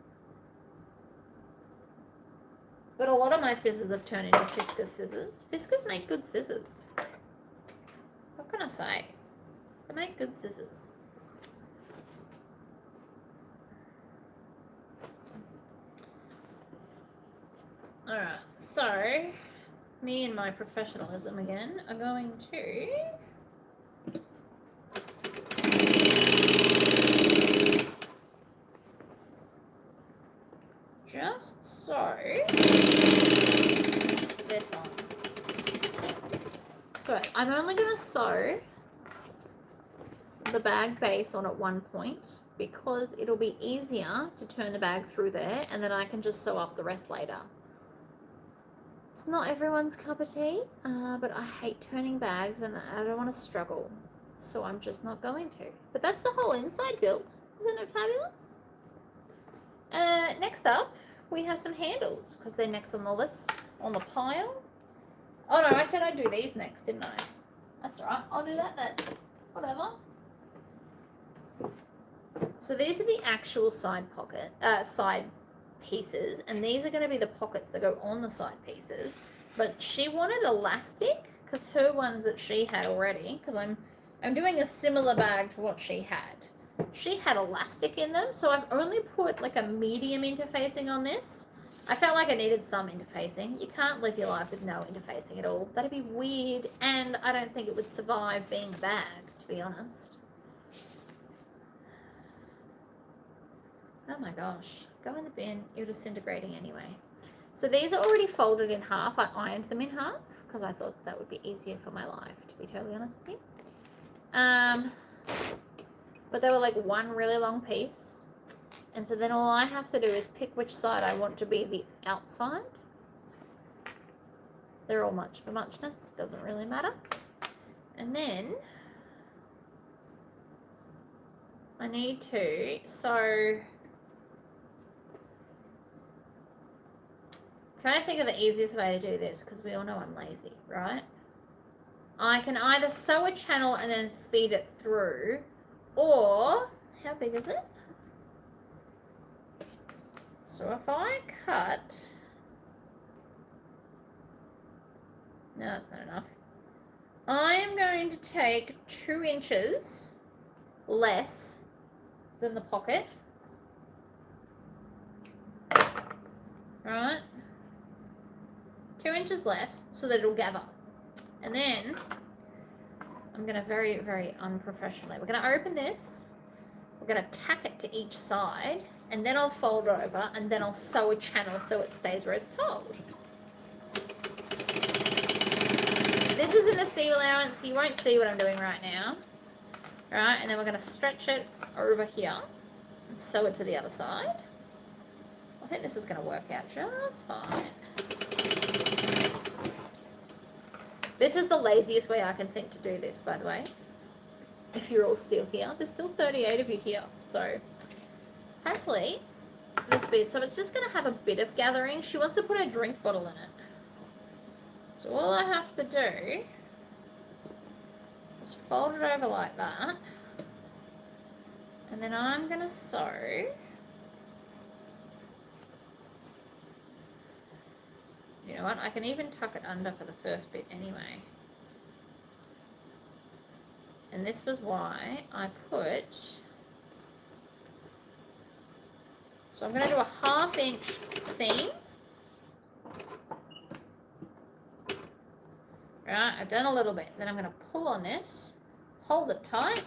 S1: But a lot of my scissors have turned into Fiskars scissors. Fiskars make good scissors. What can I say? They make good scissors. Alright, so me and my professionalism again are going to just sew this on. So I'm only going to sew the bag base on at one point because it'll be easier to turn the bag through there, and then I can just sew up the rest later. It's not everyone's cup of tea, but I hate turning bags when I don't want to struggle, so I'm just not going to. But that's the whole inside build. Isn't it fabulous? Next up, we have some handles because they're next on the list, on the pile. Oh no, I said I'd do these next, didn't I? That's all right. I'll do that then. Whatever. So these are the actual side pieces, and these are going to be the pockets that go on the side pieces. But she wanted elastic because her ones that she had already, because I'm doing a similar bag to what she had. She had elastic in them, so I've only put like a medium interfacing on this. I felt like I needed some interfacing. You can't live your life with no interfacing at all. That'd be weird, and I don't think it would survive being a bag, to be honest. Oh my gosh, go in the bin, you're disintegrating anyway. So these are already folded in half. I ironed them in half because I thought that would be easier for my life, to be totally honest with you. But they were like one really long piece. And so then all I have to do is pick which side I want to be the outside. They're all much for muchness, doesn't really matter. And then I need to sew. Trying to think of the easiest way to do this because we all know I'm lazy, right? I can either sew a channel and then feed it through, or how big is it? So if I cut, no, it's not enough. I am going to take 2 inches less than the pocket, right? 2 inches less so that it'll gather. And then I'm going to very, very unprofessionally, we're going to open this, we're going to tack it to each side, and then I'll fold it over, and then I'll sew a channel so it stays where it's told. This is in the seam allowance, so you won't see what I'm doing right now. Right, and then we're going to stretch it over here and sew it to the other side. I think this is going to work out just fine. This is the laziest way I can think to do this, by the way. If you're all still here. There's still 38 of you here. So, hopefully, this bit. So, it's just going to have a bit of gathering. She wants to put her drink bottle in it. So, all I have to do is fold it over like that. And then I'm going to sew. You know what, I can even tuck it under for the first bit anyway. And this was why I put, so I'm going to do a 1/2 inch seam. Right, I've done a little bit. Then I'm going to pull on this, hold it tight.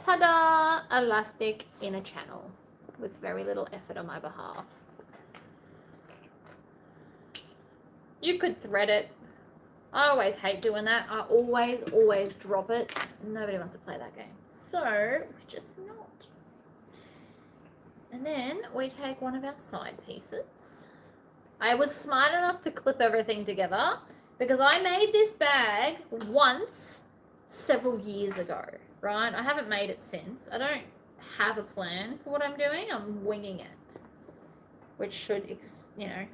S1: Ta-da! elastic in a channel with very little effort on my behalf. You could thread it. I always hate doing that. I always drop it. Nobody wants to play that game. So, we're just not. And then we take one of our side pieces. I was smart enough to clip everything together because I made this bag once several years ago, right? I haven't made it since. I don't have a plan for what I'm doing. I'm winging it, which should, you know,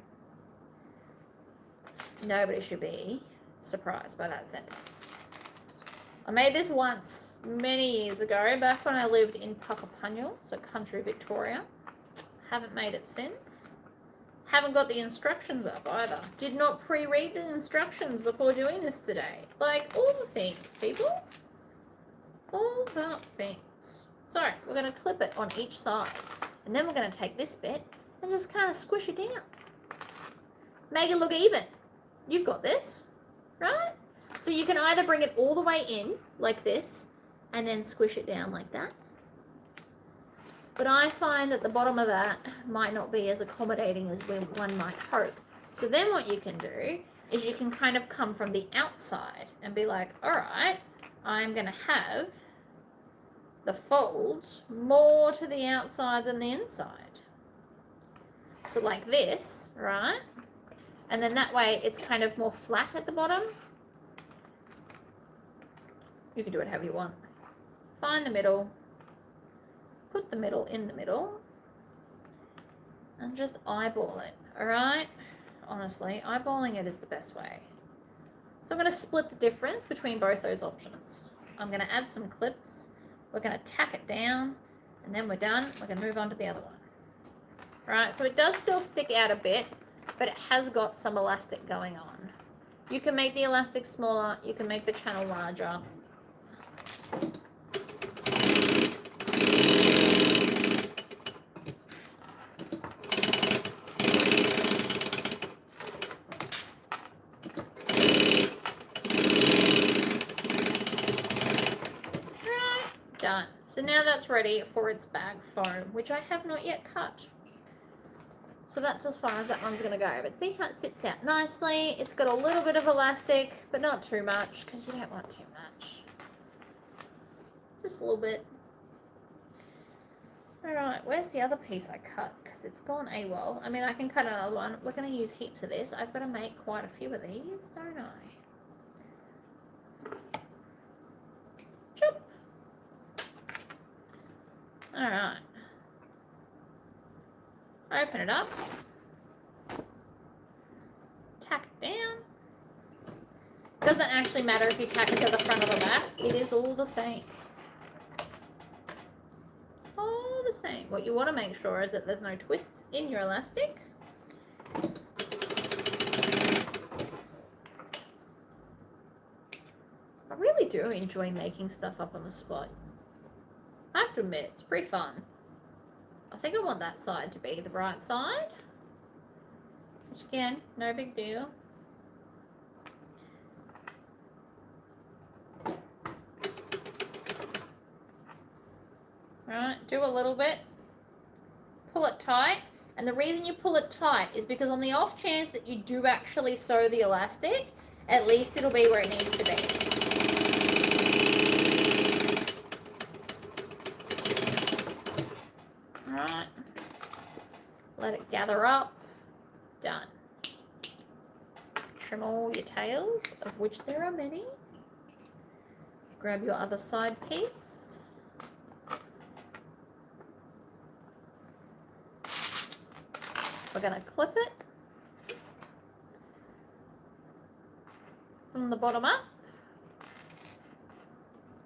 S1: nobody should be surprised by that sentence. I made this once many years ago, back when I lived in Puckapunyal, so country Victoria. Haven't made it since. Haven't got the instructions up either. Did not pre-read the instructions before doing this today. Like, all the things, people. All the things. So, we're going to clip it on each side. And then we're going to take this bit and just kind of squish it down. Make it look even. You've got this, right? So you can either bring it all the way in, like this, and then squish it down like that. But I find that the bottom of that might not be as accommodating as one might hope. So then what you can do is you can kind of come from the outside and be like, all right, I'm going to have the folds more to the outside than the inside. So like this, right? And then that way it's kind of more flat at the bottom. You can do it however you want. Find the middle. Put the middle in the middle. And just eyeball it, alright? Honestly, eyeballing it is the best way. So I'm going to split the difference between both those options. I'm going to add some clips. We're going to tack it down. And then we're done. We're going to move on to the other one. Right, so it does still stick out a bit, but it has got some elastic going on. You can make the elastic smaller. You can make the channel larger. Done. So now that's ready for its bag foam, which I have not yet cut. So that's as far as that one's going to go. But see how it sits out nicely. It's got a little bit of elastic, but not too much because you don't want too much. Just a little bit. Alright, where's the other piece I cut? Because it's gone AWOL. I mean, I can cut another one. We're going to use heaps of this. I've got to make quite a few of these, don't I? Chop. Alright. Open it up. Tack it down. Doesn't actually matter if you tack it to the front or the back. It is all the same. All the same. What you want to make sure is that there's no twists in your elastic. I really do enjoy making stuff up on the spot. I have to admit, it's pretty fun. I think I want that side to be the right side. Which again, no big deal. Right, do a little bit. Pull it tight. And the reason you pull it tight is because on the off chance that you do actually sew the elastic, at least it'll be where it needs to be. Right, let it gather up, done. Trim all your tails, of which there are many. Grab your other side piece. We're going to clip it from the bottom up.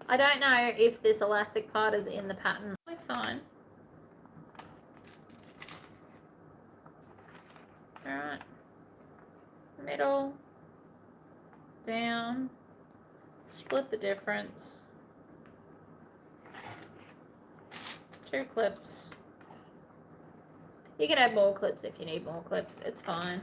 S1: I don't know if this elastic part is in the pattern. Fine. Alright, middle, down, split the difference, 2 clips. You can add more clips if you need more clips, it's fine.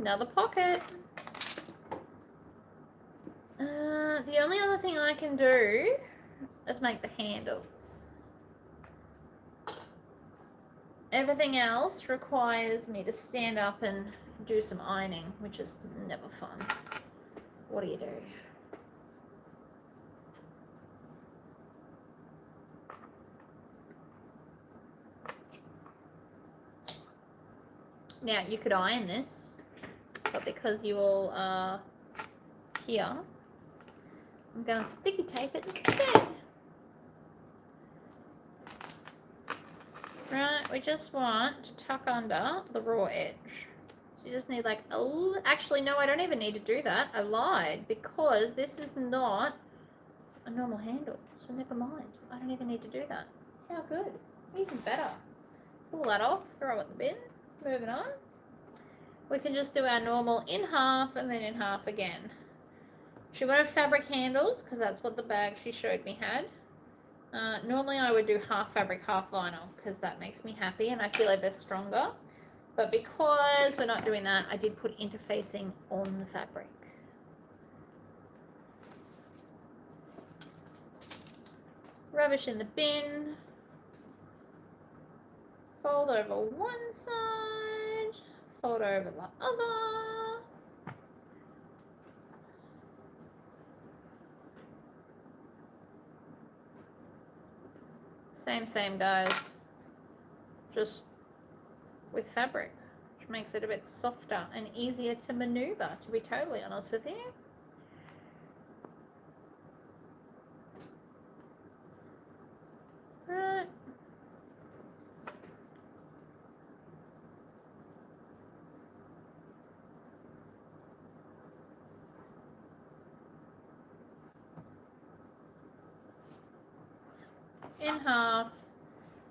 S1: Another pocket. The only other thing I can do is make the handles. Everything else requires me to stand up and do some ironing, which is never fun. What do you do? Now, you could iron this, but because you all are here, I'm going to sticky tape it instead. Right, we just want to tuck under the raw edge. So you just need like a little, actually no, I don't even need to do that. I lied, because this is not a normal handle, so never mind. I don't even need to do that. How good, even better. Pull that off, throw it in the bin, moving on. We can just do our normal in half and then in half again. She wanted fabric handles because that's what the bag she showed me had. Normally I would do half fabric, half vinyl because that makes me happy and I feel like they're stronger. But because we're not doing that, I did put interfacing on the fabric. Rubbish in the bin. Fold over one side, fold over the other. Same guys, just with fabric, which makes it a bit softer and easier to maneuver, to be totally honest with you. Right.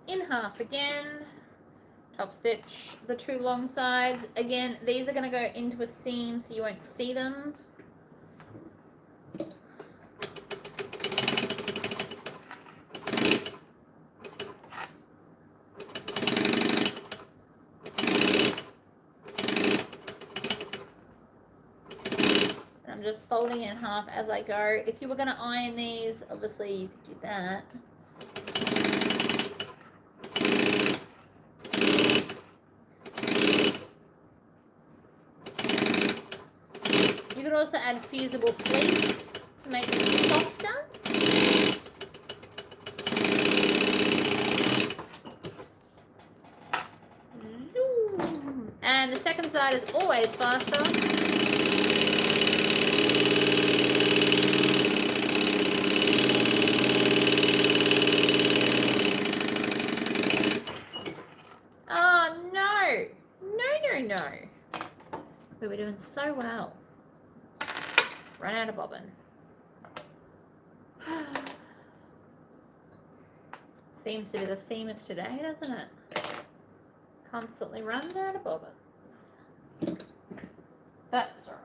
S1: In half again, top stitch the two long sides. Again, these are going to go into a seam so you won't see them. And I'm just folding it in half as I go. If you were going to iron these, obviously you could do that. You could also add fusible fleece to make it softer. Zoom. And the second side is always faster. Oh no. No. We were doing so well. Run out of bobbin. Seems to be the theme of today, doesn't it? Constantly run out of bobbins. That's all right.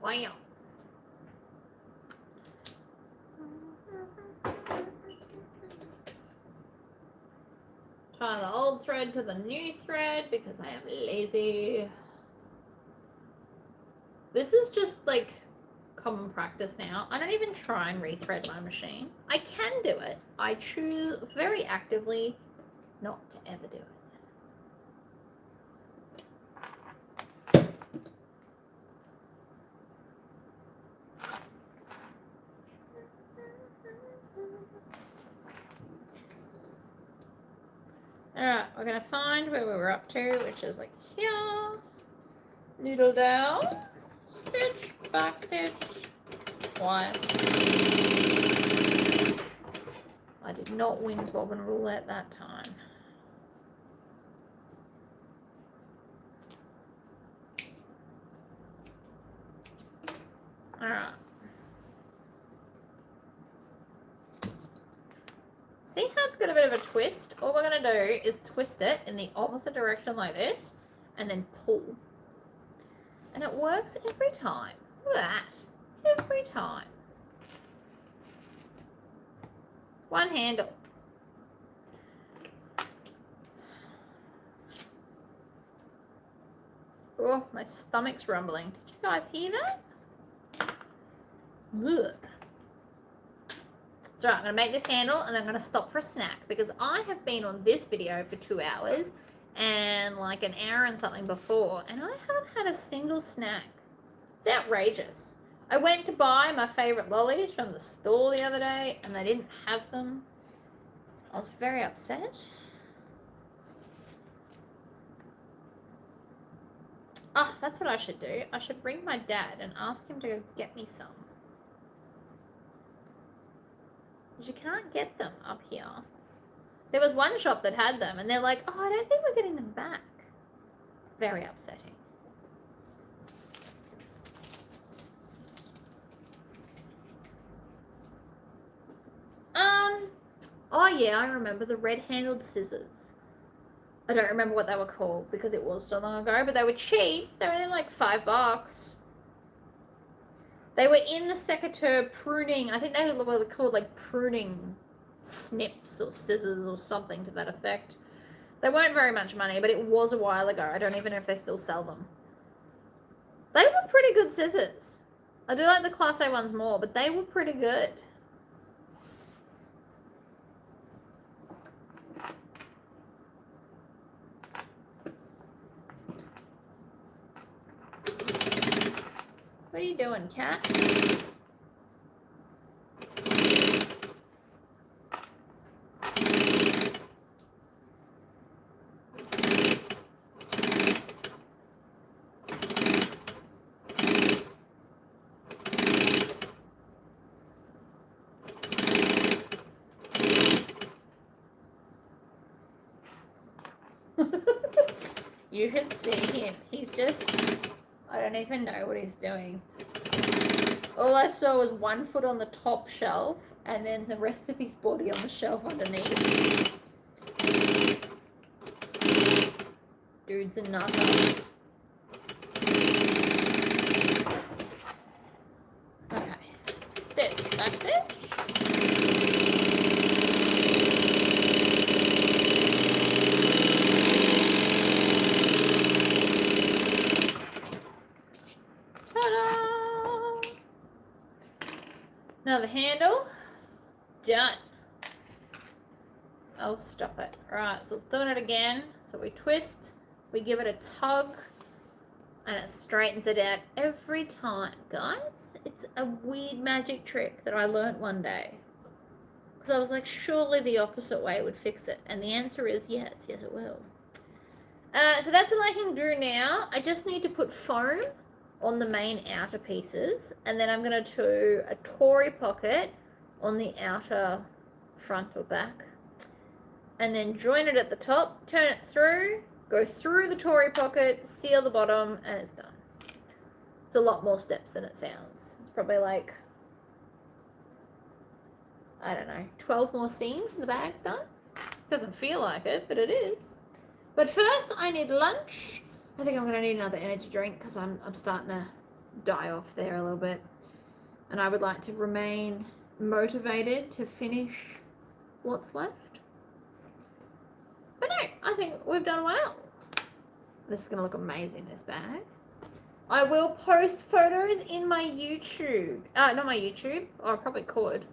S1: Wow. Tie the old thread to the new thread because I am lazy. This is just like common practice now. I don't even try and rethread my machine. I can do it. I choose very actively not to ever do it. Alright, we're going to find where we were up to, which is like here. Needle down, stitch, back stitch, twice. I did not win bobbin roulette that time. Alright. See how it's got a bit of a twist? All we're going to do is twist it in the opposite direction like this and then pull. And it works every time. Look at that. Every time. One handle. Oh, my stomach's rumbling. Did you guys hear that? Ugh. So I'm going to make this handle and then I'm going to stop for a snack because I have been on this video for 2 hours and like an hour and something before and I haven't had a single snack. It's outrageous. I went to buy my favourite lollies from the store the other day and they didn't have them. I was very upset. Oh, that's what I should do. I should ring my dad and ask him to go get me some. You can't get them up here. There was one shop that had them and they're like, oh, I don't think we're getting them back. Very upsetting. Oh yeah, I remember the red-handled scissors. I don't remember what they were called because it was so long ago, but they were cheap. They were only like $5. They were in the secateurs pruning. I think they were called like pruning snips or scissors or something to that effect. They weren't very much money, but it was a while ago. I don't even know if they still sell them. They were pretty good scissors. I do like the Class A ones more, but they were pretty good. What are you doing, cat? You should see him. He's just, I don't even know what he's doing. All I saw was one foot on the top shelf and then the rest of his body on the shelf underneath. Dude's a nutter. Okay. Stitch, back stitch. Now the handle, done. I'll stop it. Right, so doing it again. So we twist, we give it a tug, and it straightens it out every time, guys. It's a weird magic trick that I learned one day. Because I was like, surely the opposite way would fix it. And the answer is yes, yes it will. So that's what I can do now. I just need to put foam on the main outer pieces, and then I'm going to do a Tory pocket on the outer front or back, and then join it at the top, turn it through, go through the Tory pocket, seal the bottom, and it's done. It's a lot more steps than it sounds. It's probably like, I don't know, 12 more seams and the bag's done. Doesn't feel like it, but it is. But first I need lunch. I think I'm going to need another energy drink because I'm starting to die off there a little bit. And I would like to remain motivated to finish what's left. But no, I think we've done well. This is going to look amazing, this bag. I will post photos in my YouTube. Not my YouTube. Oh, I probably could.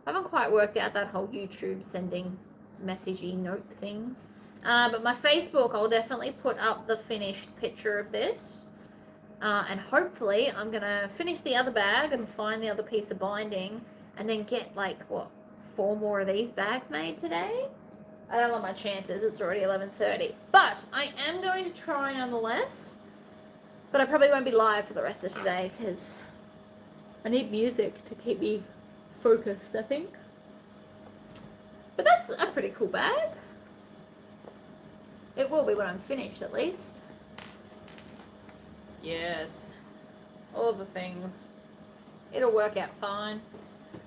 S1: I haven't quite worked out that whole YouTube sending messagey note things. But my Facebook, I'll definitely put up the finished picture of this. And hopefully I'm going to finish the other bag and find the other piece of binding and then get like, what, 4 more of these bags made today? I don't know my chances. It's already 11:30. But I am going to try nonetheless. But I probably won't be live for the rest of today because I need music to keep me focused, I think. But that's a pretty cool bag. It will be when I'm finished, at least. Yes. All the things. It'll work out fine.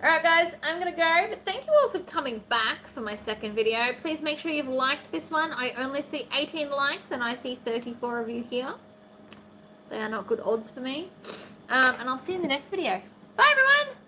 S1: Alright guys, I'm going to go, but thank you all for coming back for my second video. Please make sure you've liked this one. I only see 18 likes and I see 34 of you here. They are not good odds for me. And I'll see you in the next video. Bye everyone!